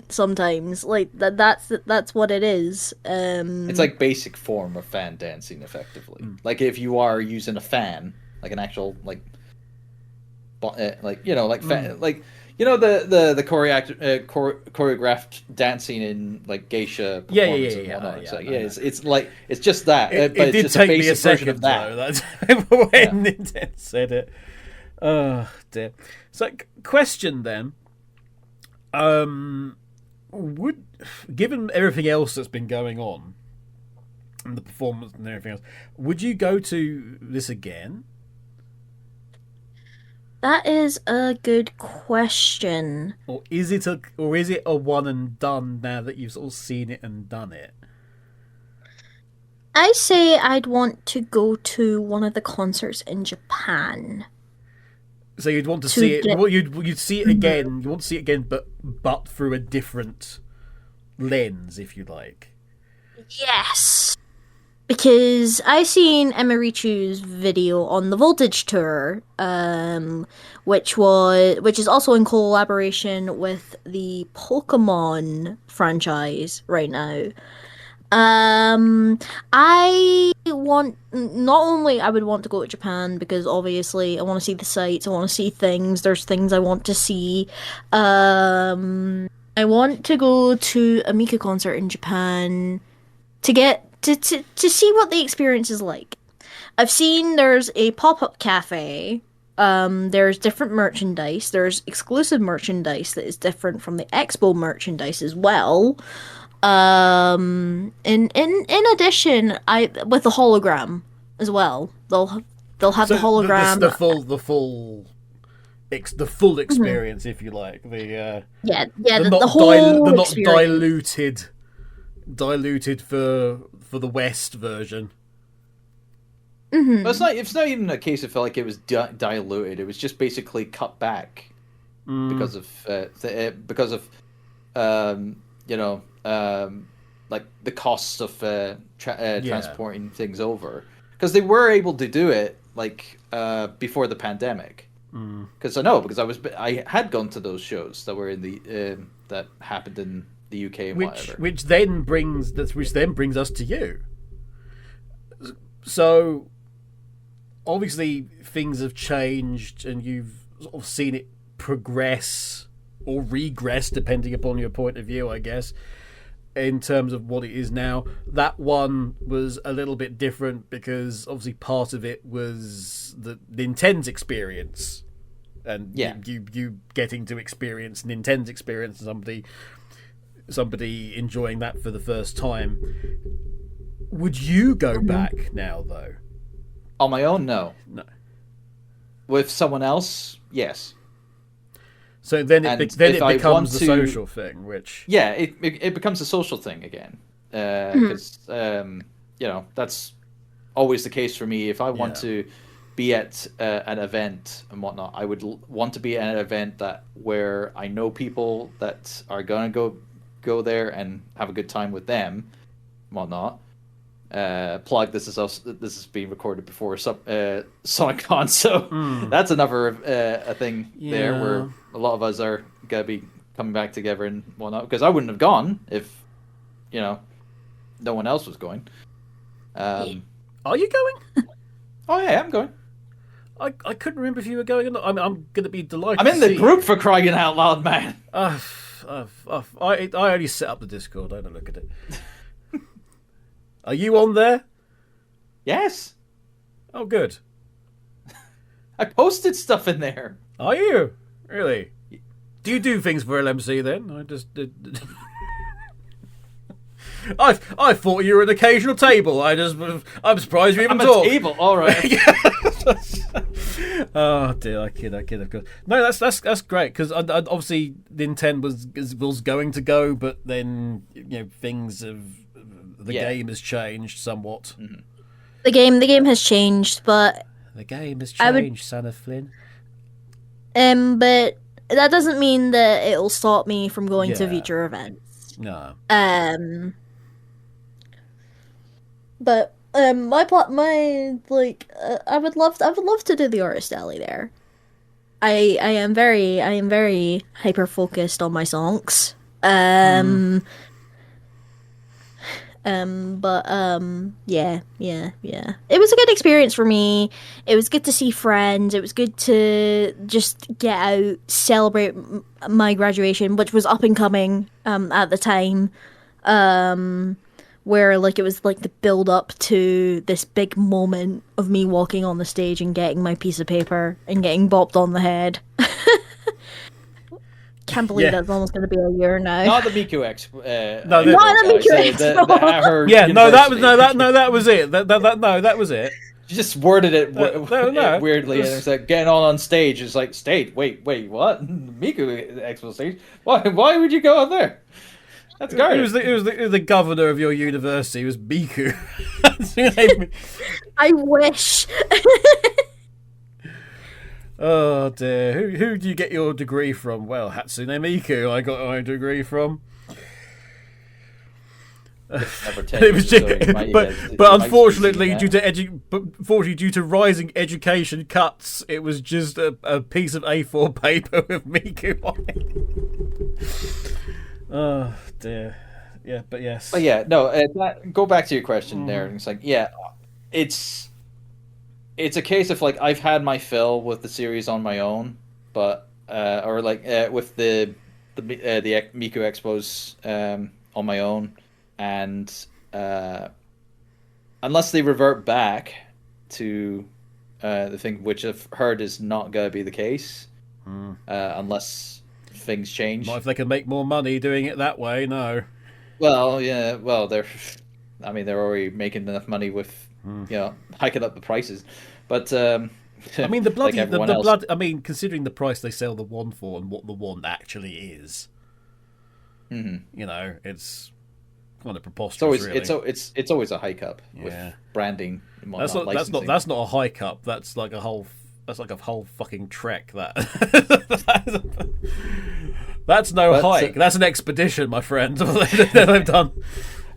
S2: sometimes, like that's what it is. It's
S9: like basic form of fan dancing, effectively. Like if you are using a fan, like an actual like fan, the choreographed dancing in like geisha performance and whatnot. It's just that.
S1: It
S9: but
S1: did
S9: it's
S1: take
S9: a
S1: me a second
S9: of that.
S1: though. That's when Ninten said it. Oh dear. So, question then. Given everything else that's been going on, and the performance and everything else, would you go to this again?
S2: That is a good question.
S1: Or is it a one and done now that you've sort of seen it and done it?
S2: I say I'd want to go to one of the concerts in Japan.
S1: So you'd want to see it. You'd see it again. You want to see it again, but through a different lens, if you like.
S2: Yes. Because I seen Emirichu's video on the Voltage Tour, which is also in collaboration with the Pokemon franchise right now. I would want to go to Japan because obviously I want to see the sights, I want to see things. There's things I want to see. I want to go to a Miku concert in Japan to get to see what the experience is like. I've seen there's a pop-up cafe. There's different merchandise. There's exclusive merchandise that is different from the Expo merchandise as well. In addition, with the hologram as well. They'll have the hologram.
S1: The full experience, if you like. The
S2: whole
S1: not
S2: experience.
S1: diluted for the West version.
S2: Mm-hmm.
S9: But it's not even a case of like it was diluted. It was just basically cut back because of like the cost of transporting things over, because they were able to do it like before the pandemic. Because I had gone to those shows that were in the that happened in the UK and whatever.
S1: Which then brings us to you. So obviously things have changed, and you've sort of seen it progress or regress, depending upon your point of view, I guess, in terms of what it is now. That one was a little bit different because obviously part of it was the Nintendo's experience, and you getting to experience Nintendo's experience, and somebody enjoying that for the first time. Would you go back now, though?
S9: On my own, no.
S1: No.
S9: With someone else, yes.
S1: So then it becomes the social thing, which...
S9: Yeah, it becomes a social thing again. Because, that's always the case for me. If I want to be at an event and whatnot, I would want to be at an event where I know people that are going to go there and have a good time with them and whatnot. Plug, this is being recorded before SonicCon, so that's another a thing there where a lot of us are gonna be coming back together and whatnot, because I wouldn't have gone if no one else was going.
S1: Are you going?
S9: Oh yeah, I'm going.
S1: I couldn't remember if you were going or not. I'm going to be delighted.
S9: I'm in the group, for crying out loud, man.
S1: I only set up the Discord. I don't look at it. Are you on there?
S9: Yes.
S1: Oh, good.
S9: I posted stuff in there.
S1: Are you? Really? Do you do things for LMC then? I just did. I thought you were an occasional table. I'm surprised you even talk.
S9: I'm a table. All right.
S1: Oh dear, I kid, of course. No, that's great, because obviously Nintendo was going to go, but then things have. The game has changed somewhat.
S2: Mm-hmm. The game has changed, but
S1: the game has changed, son of Flynn.
S2: But that doesn't mean that it'll stop me from going to future events.
S1: No.
S2: But I would love to do the artist alley there. I am very hyper focused on my songs. Yeah. It was a good experience for me. It was good to see friends. It was good to just get out, celebrate my graduation, which was up and coming at the time. Where it was the build up to this big moment of me walking on the stage and getting my piece of paper and getting bopped on the head. Can't believe that's almost going to be a year now.
S9: Not the Miku Expo.
S2: Not the Miku Expo.
S1: That was it. That was it.
S9: You just worded it weirdly, and it's like getting on stage. It's like stage. Wait, what? Miku Expo stage? Why would you go up there? That's garbage.
S1: It was the governor of your university. It was Miku.
S2: I wish.
S1: Oh dear. Who do you get your degree from? Well, Hatsune Miku. I got my degree from. But unfortunately, due to rising education cuts, it was just a piece of A4 paper with Miku on it. Oh dear. Yeah, but yes.
S9: But yeah, no. Go back to your question there. It's like, it's a case of I've had my fill with the series on my own, but with the Miku Expos on my own, and unless they revert back to the thing, which I've heard is not going to be the case, unless things change.
S1: Not if they can make more money doing it that way. No.
S9: Well, yeah. Well, they're already making enough money with hiking up the prices, but
S1: I mean the bloody the blood. I mean, considering the price they sell the wand for and what the wand actually is, it's kind of preposterous.
S9: It's always a hike up with branding. And
S1: that's not a hike up. That's like a whole That's like a whole fucking trek. That's no hike. That's an expedition, my friend. that I've done.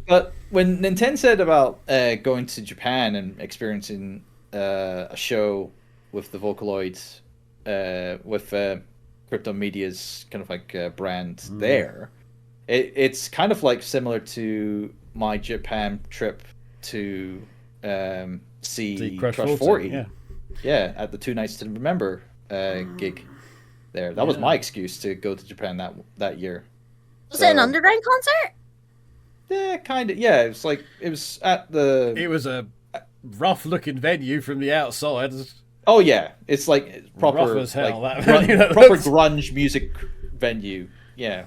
S9: But when Ninten said about going to Japan and experiencing a show with the Vocaloid, with Crypto Media's kind of like brand there, it's kind of like similar to my Japan trip to see Crush 40. Yeah, at the 2 Nights to Remember gig there. That was my excuse to go to Japan that year.
S2: Was it an underground concert?
S9: Yeah, kind of. Yeah, it was at the.
S1: It was a rough-looking venue from the outside.
S9: Oh yeah, it's like proper
S1: rough as hell.
S9: Like, proper grunge music venue. Yeah,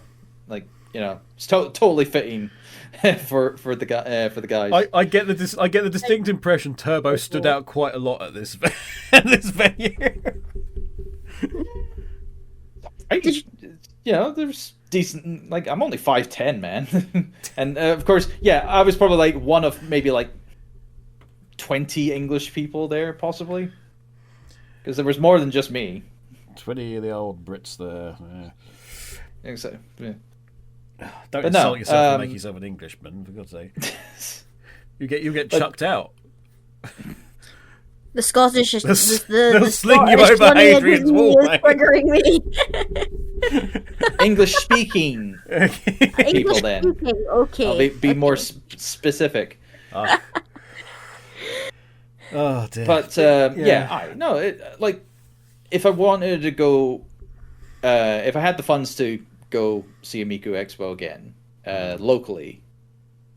S9: like it's totally fitting for the guys.
S1: I get the distinct impression Turbo stood out quite a lot at this venue.
S9: There's decent. Like I'm only 5'10", man, and of course, I was probably like one of maybe like 20 English people there, possibly, because there was more than just me.
S1: 20 of the old Brits there.
S9: Yeah. So, yeah.
S1: Don't insult yourself and make yourself an Englishman, for God's sake. You get chucked out.
S2: The Scottish
S1: they'll sling you over Hadrian's Wall.
S2: Triggering me.
S9: English speaking people, then.
S2: Okay.
S9: I'll be more specific.
S1: Oh dear.
S9: But like if I wanted to go, if I had the funds to go see a Miku Expo again locally,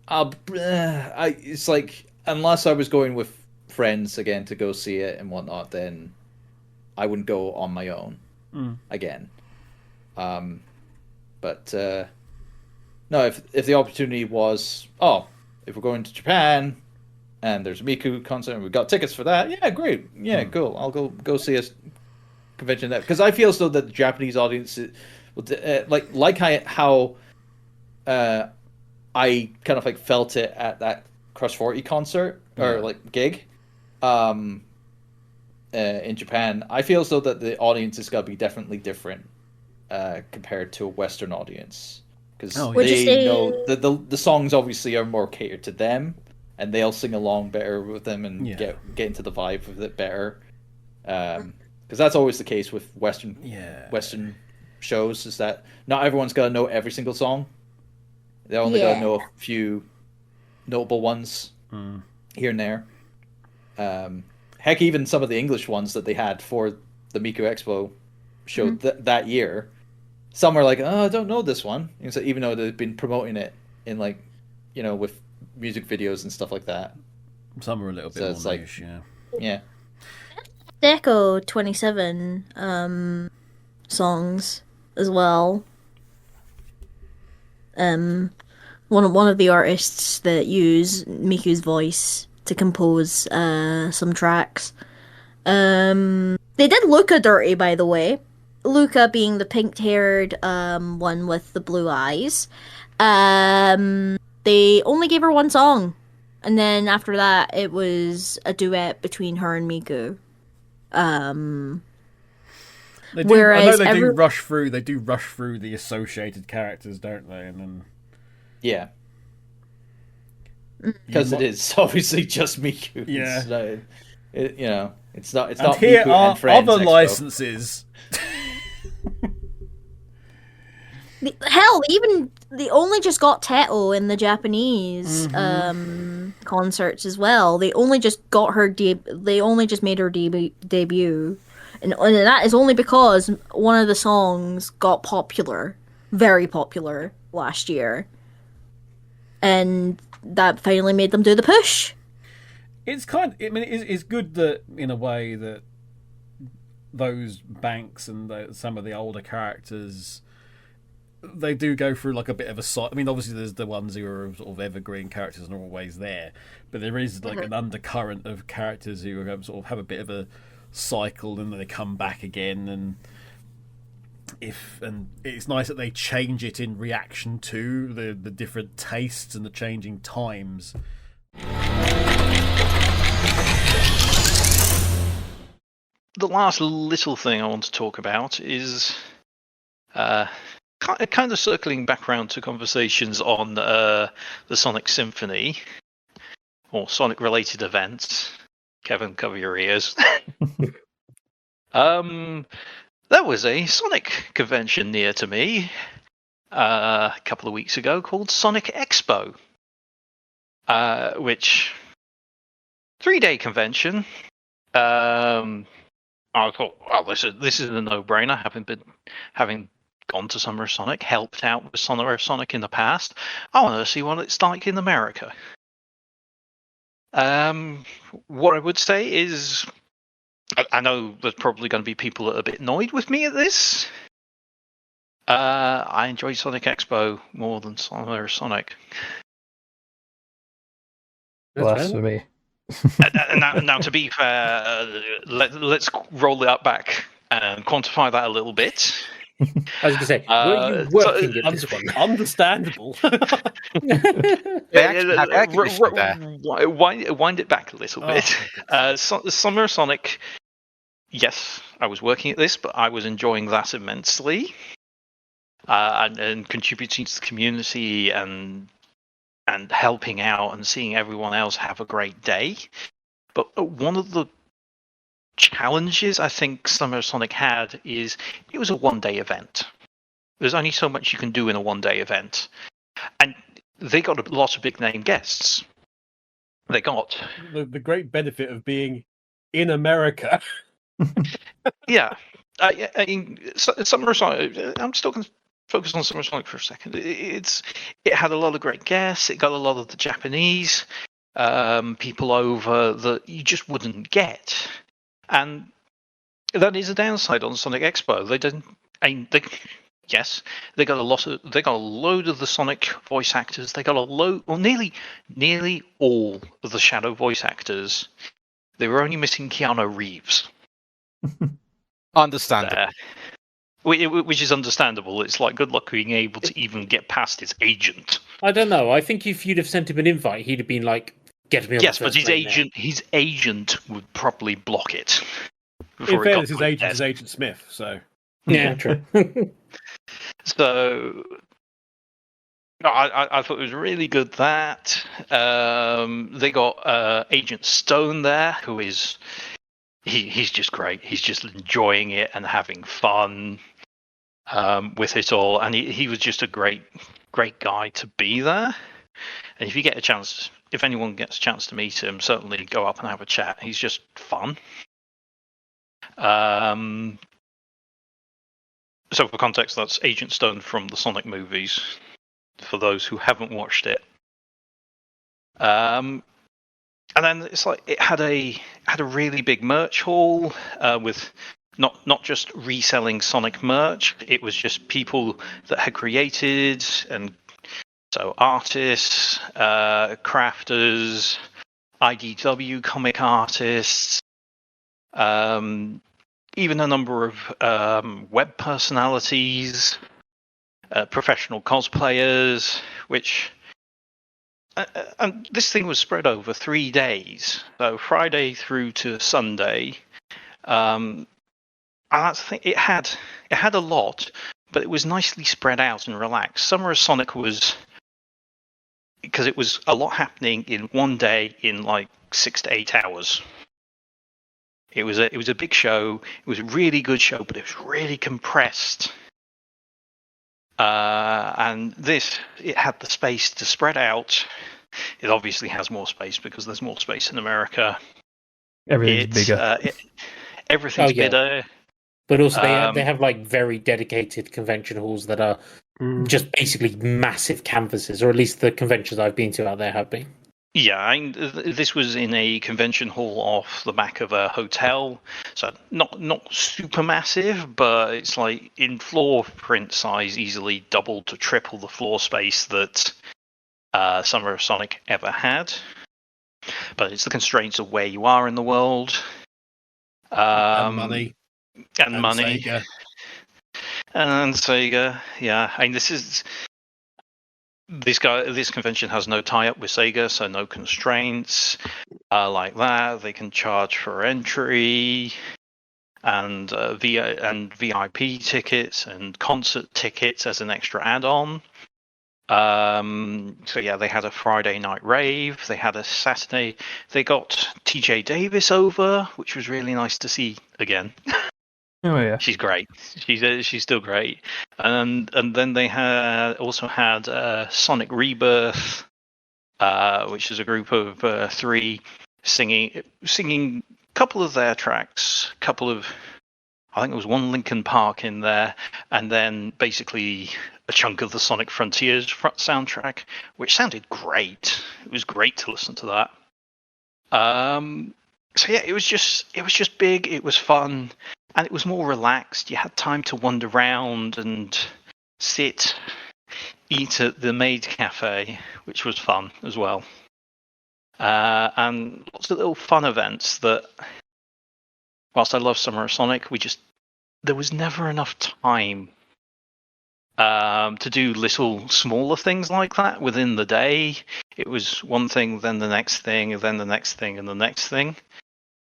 S9: it's like unless I was going with friends again to go see it and whatnot, then I wouldn't go on my own again. But no, if the opportunity was, if we're going to Japan and there's a Miku concert and we've got tickets for that, yeah, great, yeah, cool. I'll go see a convention there, because I feel as though that the Japanese audience, how I kind of like felt it at that Crush 40 concert or like gig in Japan. I feel as though that the audience is going to be definitely different compared to a Western audience, because they know the songs obviously are more catered to them, and they'll sing along better with them and get into the vibe of it better. Because that's always the case with Western shows, is that not everyone's got to know every single song. They only got to know a few notable ones here and there. Heck, even some of the English ones that they had for the Miku Expo show that year, some are like, I don't know this one. And so even though they've been promoting it in with music videos and stuff like that.
S1: Some are a little bit more niche,
S9: yeah.
S2: Deco 27 songs as well. One of the artists that use Miku's voice to compose some tracks. They did Luca dirty, by the way. Luca being the pink-haired one with the blue eyes. They only gave her one song, and then after that, it was a duet between her and Miku.
S1: I know they do rush through. They do rush through the associated characters, don't they? And then
S9: because it is obviously just Miku.
S1: Yeah,
S9: it's not. It's
S1: and
S9: not.
S1: Here
S9: Miku
S1: are
S9: and Friends
S1: other
S9: Expo.
S1: licenses.
S2: Hell, even they only just got Teto in the Japanese concerts as well. They only just got her. They only just made her debut, and that is only because one of the songs got popular, very popular last year, and that finally made them do the push.
S1: It's it's good that in a way that those banks and some of the older characters, they do go through like a bit of a cycle. I mean, obviously there's the ones who are sort of evergreen characters and are always there, but there is like an undercurrent of characters who are sort of have a bit of a cycle and then they come back again, and it's nice that they change it in reaction to the different tastes and the changing times.
S3: the last little thing I want to talk about is kind of circling back around to conversations on the Sonic Symphony or Sonic-related events. Kevin, cover your ears. There was a Sonic convention near to me a couple of weeks ago called Sonic Expo, which 3-day convention. I thought, well, this is a no-brainer. Having gone to Summer of Sonic, helped out with Summer of Sonic in the past, I want to see what it's like in America. What I would say is, I know there's probably going to be people that are a bit annoyed with me at this. I enjoyed Sonic Expo more than Summer of Sonic.
S7: Blasphemy.
S3: Now, to be fair, let's roll that back and quantify that a little bit.
S4: I was going to say, were you working at this one?
S8: Understandable.
S3: Wind it back a little bit. Summer of Sonic, yes, I was working at this, but I was enjoying that immensely. And contributing to the community and helping out and seeing everyone else have a great day. But one of the challenges I think Summer of Sonic had is it was a one-day event. There's only so much you can do in a one-day event. And they got a lot of big-name guests. They got...
S8: The great benefit of being in America.
S3: Yeah. I mean, Summer of Sonic... I'm still going to focus on Summer of Sonic for a second. It had a lot of great guests. It got a lot of the Japanese people over that you just wouldn't get. And that is a downside on Sonic Expo. They didn't. Yes, they got a load of the Sonic voice actors. They got a load, or nearly all of the Shadow voice actors. They were only missing Keanu Reeves.
S6: Understandable.
S3: Which is understandable. It's like good luck being able to even get past his agent.
S4: I don't know. I think if you'd have sent him an invite, he'd have been like, "Get me on."
S3: Yes, but his agent would probably block it.
S8: In fairness, his agent is Agent Smith, so
S4: yeah, true.
S3: So I thought it was really good that they got Agent Stone there, who is he's just great. He's just enjoying it and having fun with it all, and he was just a great guy to be there. And if you get a chance, if anyone gets a chance to meet him, certainly go up and have a chat. He's just fun. So for context, that's Agent Stone from the Sonic movies, for those who haven't watched it. And then it's like it had a really big merch hall with not just reselling Sonic merch. It was just people that had created, and so artists, crafters, IDW comic artists, even a number of web personalities, professional cosplayers, which... and this thing was spread over 3 days, so Friday through to Sunday. And that's the thing, it had a lot, but it was nicely spread out and relaxed. Summer of Sonic was... because it was a lot happening in one day in like 6 to 8 hours. It was a big show. It was a really good show, but it was really compressed. And it had the space to spread out. It obviously has more space because there's more space in America.
S7: Everything's bigger.
S3: Everything's bigger.
S4: But also they have like very dedicated convention halls that are just basically massive canvases, or at least the conventions I've been to out there have been.
S3: Yeah, this was in a convention hall off the back of a hotel, so not super massive, but it's like in floor print size, easily double to triple the floor space that Summer of Sonic ever had. But it's the constraints of where you are in the world,
S8: and money,
S3: and Sega. And Sega. Yeah, I mean this convention has no tie-up with Sega, so no constraints like that. They can charge for entry. and VIP tickets and concert tickets as an extra add-on. So yeah, they had a Friday night rave. They had a Saturday. They got TJ Davis over, which was really nice to see again.
S7: Oh yeah,
S3: she's great. She's still great. And then they also had Sonic Rebirth, which is a group of 3 singing a couple of their tracks, I think it was one Linkin Park in there, and then basically a chunk of the Sonic Frontiers soundtrack, which sounded great. It was great to listen to that. So yeah, it was just big. It was fun, and it was more relaxed. You had time to wander around and sit, eat at the Maid Cafe, which was fun as well. And lots of little fun events that, whilst I love Summer of Sonic, there was never enough time to do little smaller things like that within the day. It was one thing, then the next thing, then the next thing, and the next thing.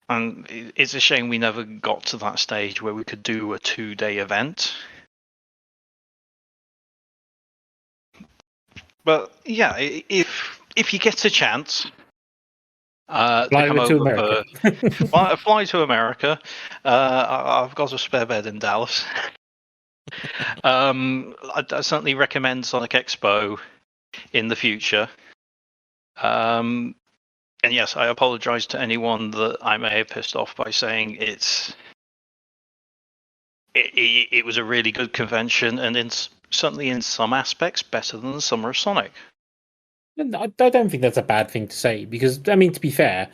S3: And it's a shame we never got to that stage where we could do a 2-day event. But yeah, if you get a chance,
S4: fly to America.
S3: Fly to America. I've got a spare bed in Dallas. I certainly recommend Sonic Expo in the future. And yes, I apologize to anyone that I may have pissed off by saying it was a really good convention, and certainly in some aspects better than the Summer of Sonic.
S4: I don't think that's a bad thing to say, because, I mean, to be fair,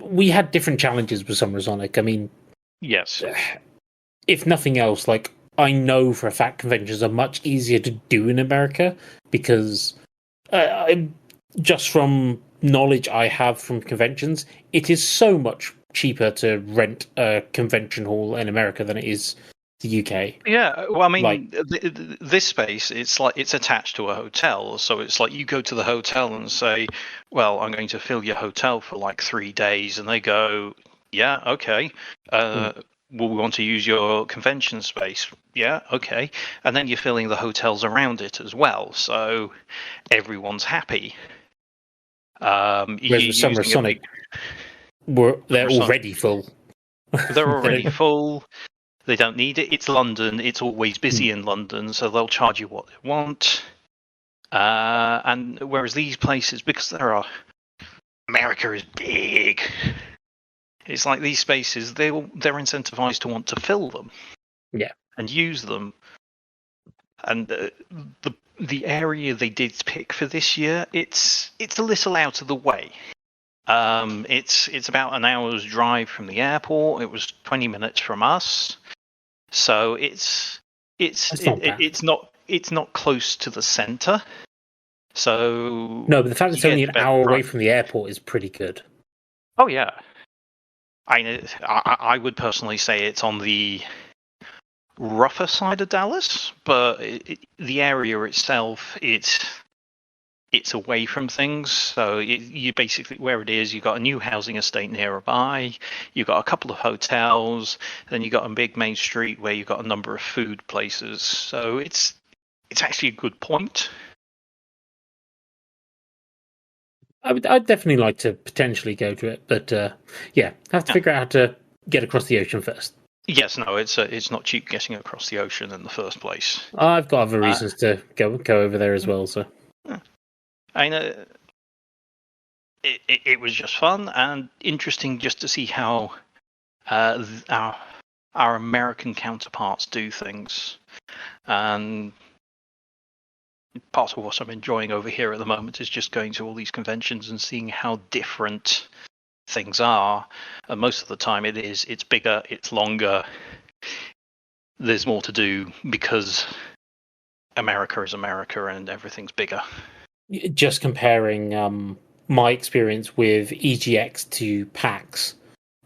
S4: we had different challenges with Summer of Sonic. I mean,
S3: yes.
S4: If nothing else, like, I know for a fact conventions are much easier to do in America, because just from knowledge I have from conventions, it is so much cheaper to rent a convention hall in America than it is the UK.
S3: Yeah, well, I mean, this space, it's attached to a hotel, so it's like you go to the hotel and say, well, I'm going to fill your hotel for like 3 days, and they go, yeah, okay, well, we want to use your convention space. Yeah, okay. And then you're filling the hotels around it as well, so everyone's happy.
S4: Whereas with Summer of Sonic, they're already full.
S3: They're already full. They don't need it. It's London. It's always busy in London, so they'll charge you what they want. And whereas these places, because America is big, it's like these spaces, they're incentivized to want to fill them, and use them. And the area they did pick for this year, it's a little out of the way. It's about an hour's drive from the airport. It was 20 minutes from us, so it's not close to the center. So
S4: no, but the fact it's only an hour away from the airport is pretty good.
S3: Oh yeah, I would personally say it's on the rougher side of Dallas, but the area itself, it's away from things. So you basically, where it is, you've got a new housing estate nearby, you've got a couple of hotels, then you've got a big main street where you've got a number of food places. So it's actually a good point.
S4: I'd definitely like to potentially go to it, but have to figure out how to get across the ocean first.
S3: Yes, no, it's not cheap getting across the ocean in the first place.
S4: I've got other reasons to go over there as well. So,
S3: I know it was just fun and interesting just to see how our American counterparts do things, and part of what I'm enjoying over here at the moment is just going to all these conventions and seeing how different things are. And most of the time it's bigger, it's longer, there's more to do because America is America and everything's bigger.
S4: Just comparing my experience with EGX to PAX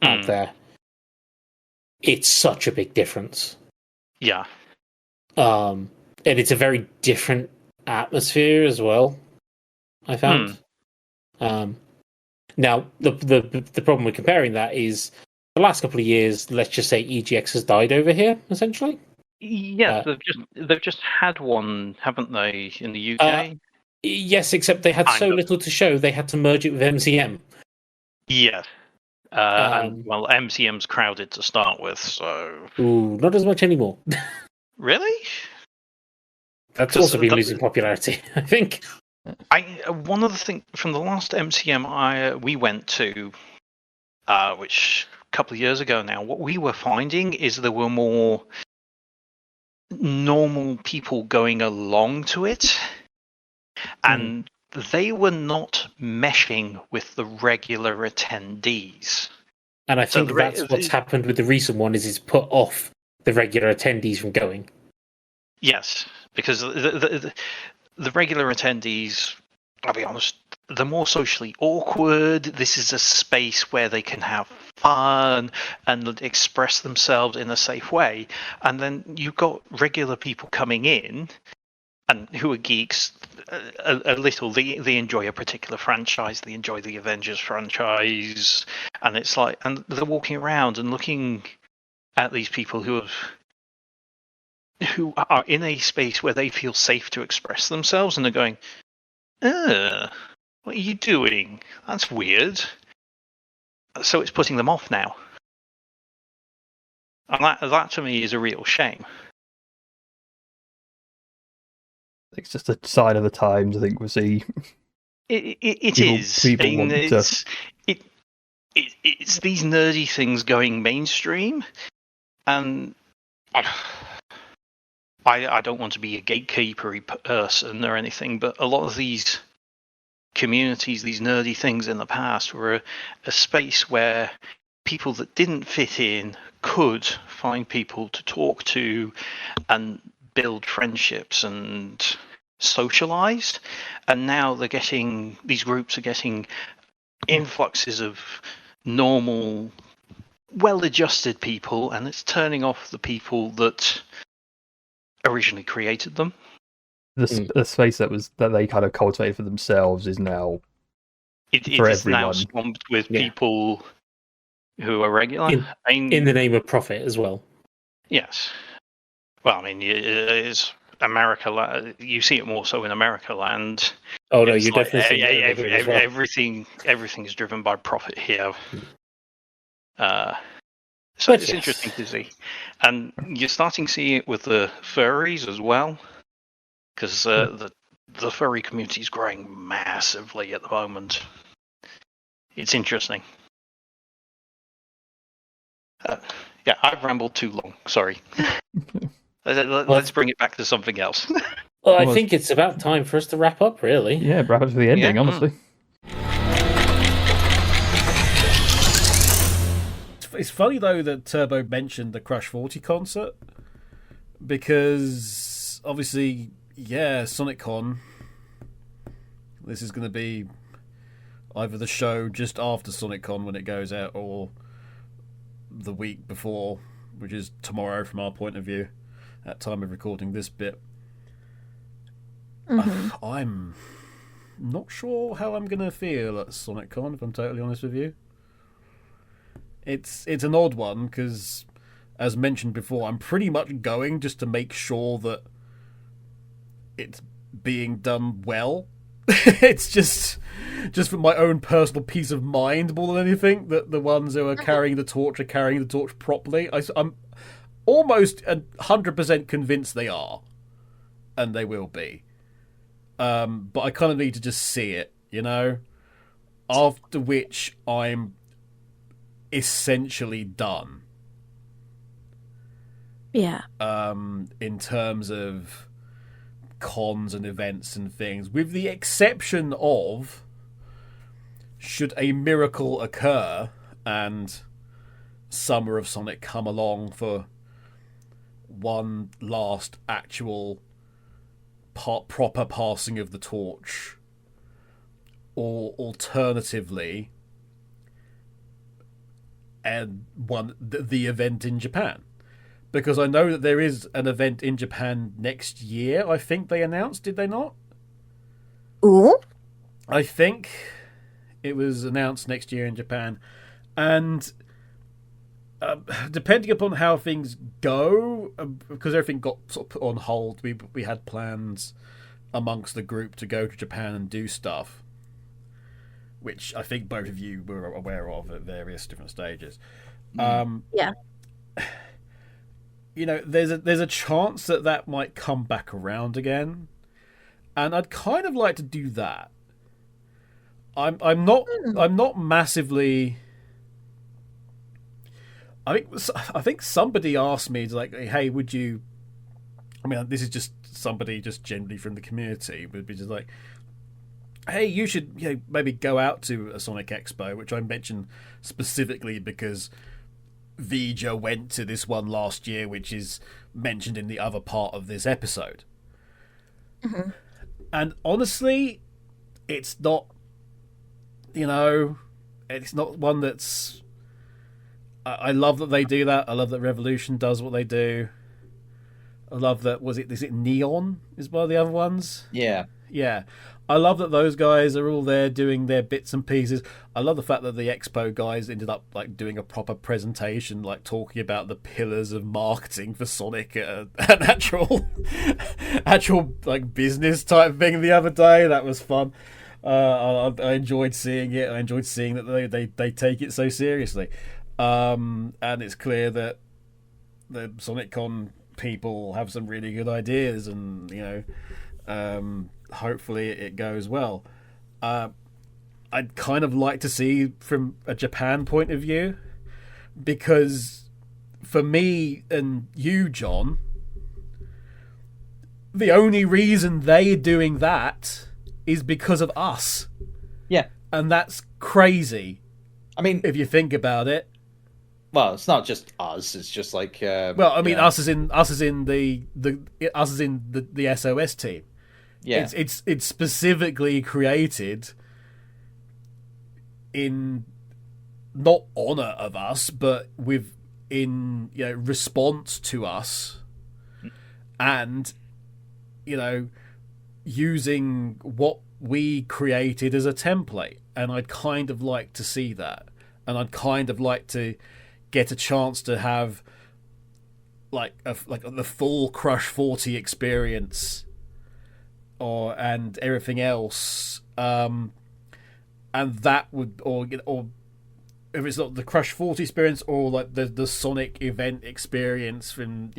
S4: out there, it's such a big difference.
S3: Yeah.
S4: And it's a very different atmosphere as well, I found. Now, the problem with comparing that is the last couple of years, let's just say EGX has died over here, essentially.
S3: Yes, they've just had one, haven't they, in the UK?
S4: Yes, except they had so little to show, they had to merge it with MCM.
S3: Yeah. And MCM's crowded to start with, so...
S4: Ooh, not as much anymore.
S3: Really?
S4: That's also been losing popularity, I think.
S3: One of the things from the last MCM we went to, which a couple of years ago now, what we were finding is there were more normal people going along to it, and they were not meshing with the regular attendees.
S4: And I think that's what's happened with the recent one, is it's put off the regular attendees from going.
S3: Yes, because the regular attendees, I'll be honest, they're more socially awkward. This is a space where they can have fun and express themselves in a safe way. And then you've got regular people coming in and who are geeks a little. They enjoy a particular franchise. They enjoy the Avengers franchise. And it's like, and they're walking around and looking at these people who are in a space where they feel safe to express themselves, and they're going, what are you doing? That's weird. So it's putting them off now. And that to me is a real shame.
S7: It's just a sign of the times, I think we see.
S3: It is. It's these nerdy things going mainstream, and I don't want to be a gatekeepery person or anything, but a lot of these communities, these nerdy things in the past, were a space where people that didn't fit in could find people to talk to and build friendships and socialize. And now these groups are getting influxes of normal, well-adjusted people, and it's turning off the people that originally created them.
S7: The space that they kind of cultivated for themselves is now
S3: it
S7: for
S3: is
S7: everyone.
S3: now swamped with people who are regular.
S4: In the name of profit as well.
S3: Yes. Well, I mean, it's America. You see it more so in America land.
S4: Oh no, you definitely
S3: see everything is driven by profit here. So it's interesting to see, and you're starting to see it with the furries as well, because the furry community is growing massively at the moment. It's interesting. Yeah, I've rambled too long. Sorry. Let's bring it back to something else.
S4: Well, I think it's about time for us to wrap up, really.
S7: Yeah, wrap up to the ending, honestly.
S1: It's funny, though, that Turbo mentioned the Crush 40 concert, because, obviously, SonicCon, this is going to be either the show just after SonicCon when it goes out, or the week before, which is tomorrow from our point of view, at time of recording this bit. Mm-hmm. I'm not sure how I'm going to feel at SonicCon, if I'm totally honest with you. It's an odd one, because, as mentioned before, I'm pretty much going just to make sure that it's being done well. It's just for my own personal peace of mind more than anything, that the ones who are carrying the torch are carrying the torch properly. I'm almost 100% convinced they are, and they will be. But I kind of need to just see it, you know? After which I'm essentially done.
S2: Yeah.
S1: In terms of cons and events and things, with the exception of, should a miracle occur and Summer of Sonic come along for one last actual proper passing of the torch, or alternatively the event in Japan, because I know that there is an event in Japan next year. I think they announced, did they not?
S2: Ooh.
S1: I think it was announced next year in Japan, and depending upon how things go, because everything got sort of put on hold, we had plans amongst the group to go to Japan and do stuff, which I think both of you were aware of at various different stages.
S2: Yeah.
S1: You know, there's a chance that might come back around again, and I'd kind of like to do that. I'm not massively. I think somebody asked me to, like, hey, would you? I mean, this is just somebody just generally from the community would be just like, hey, you should maybe go out to a Sonic Expo, which I mentioned specifically because Vija went to this one last year, which is mentioned in the other part of this episode.
S2: Mm-hmm.
S1: And honestly, it's not, it's not one that's. I love that they do that. I love that Revolution does what they do. I love that. Is it Neon? Is one of the other ones?
S9: Yeah.
S1: Yeah. I love that those guys are all there doing their bits and pieces. I love the fact that the Expo guys ended up like doing a proper presentation, like talking about the pillars of marketing for Sonic at an actual like business type thing the other day. That was fun. I enjoyed seeing it. I enjoyed seeing that they take it so seriously. And it's clear that the SonicCon people have some really good ideas, and hopefully it goes well. I'd kind of like to see from a Japan point of view, because for me and you, John, the only reason they're doing that is because of us.
S9: Yeah.
S1: And that's crazy.
S9: I mean,
S1: if you think about it.
S9: Well, it's not just us. It's just like.
S1: Us as in the SOS team.
S9: Yeah.
S1: It's specifically created in not honor of us, but in response to us, and using what we created as a template. And I'd kind of like to see that, and I'd kind of like to get a chance to have like the full Crush 40 experience, and everything else, and that would, or if it's not the Crush 40 experience, or like the Sonic event experience from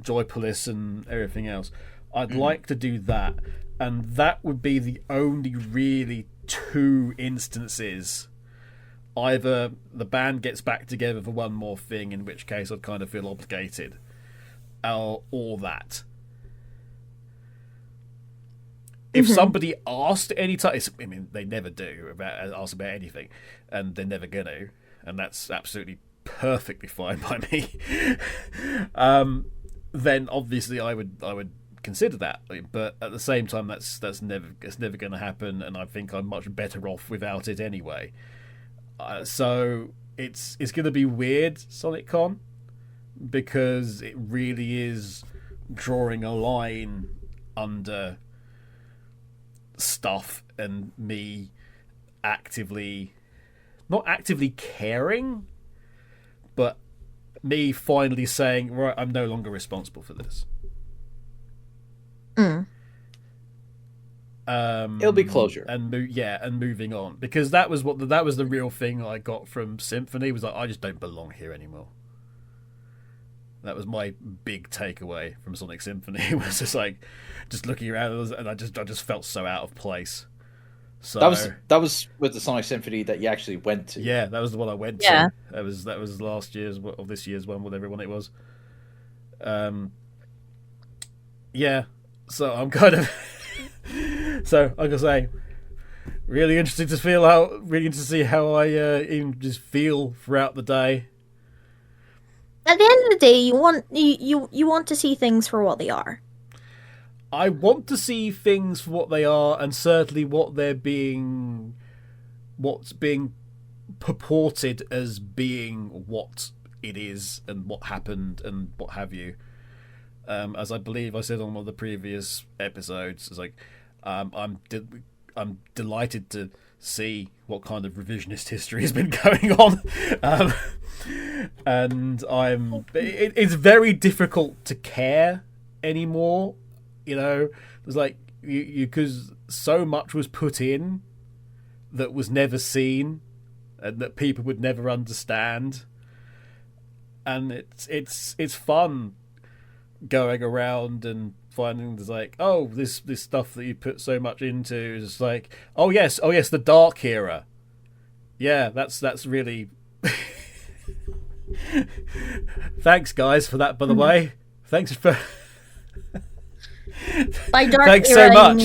S1: Joypolis and everything else, I'd like to do that, and that would be the only really two instances. Either the band gets back together for one more thing, in which case I'd kind of feel obligated, or that. If somebody asked any time, I mean, they never do ask about anything, and they're never going to, and that's absolutely perfectly fine by me. Then obviously I would consider that, but at the same time, that's never going to happen, and I think I'm much better off without it anyway. So it's going to be weird, SonicCon, because it really is drawing a line under stuff, and me not actively caring, but me finally saying, right, I'm no longer responsible for this.
S9: It'll be closure,
S1: and moving on, because that was the real thing I got from Symphony, was like, I just don't belong here anymore. That was my big takeaway from Sonic Symphony. It was just like, just looking around, and I just felt so out of place. So
S9: that was with the Sonic Symphony that you actually went to.
S1: Yeah, that was the one I went to. That was last year's or this year's one, whatever one it was. Yeah. So I'm kind of. So, like I say, really interested to see how I even just feel throughout the day.
S2: At the end of the day, you want to see things for what they are.
S1: I want to see things for what they are, and certainly what's being purported as being what it is, and what happened, and what have you. As I believe I said on one of the previous episodes, it's like, I'm delighted to see what kind of revisionist history has been going on, and it's very difficult to care anymore. You know, there's like you because so much was put in that was never seen and that people would never understand, and it's fun going around and finding there's like, oh, this stuff that you put so much into is like, oh yes, the Dark era. Yeah, that's really. Thanks, guys, for that. By the way, thanks for.
S2: By Dark
S1: Thanks
S2: era,
S1: so much.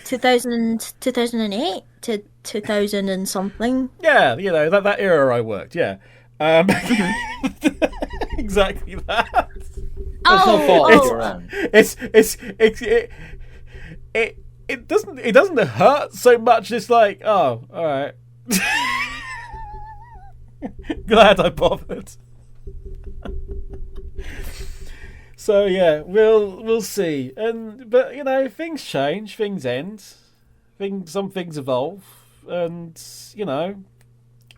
S2: 2008 to 2000 and something.
S1: Yeah, you know that era I worked. Yeah, exactly that. It doesn't hurt so much. It's like, oh, all right. Glad I bothered. So yeah, we'll see. But you know, things change, things end, some things evolve, and you know,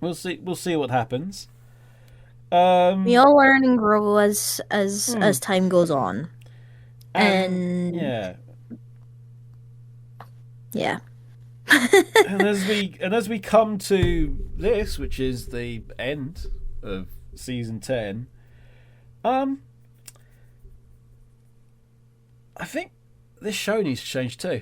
S1: we'll see what happens.
S2: We all learn and grow as time goes on, and
S1: yeah.
S2: And
S1: as we come to this, which is the end of season 10, I think this show needs to change too.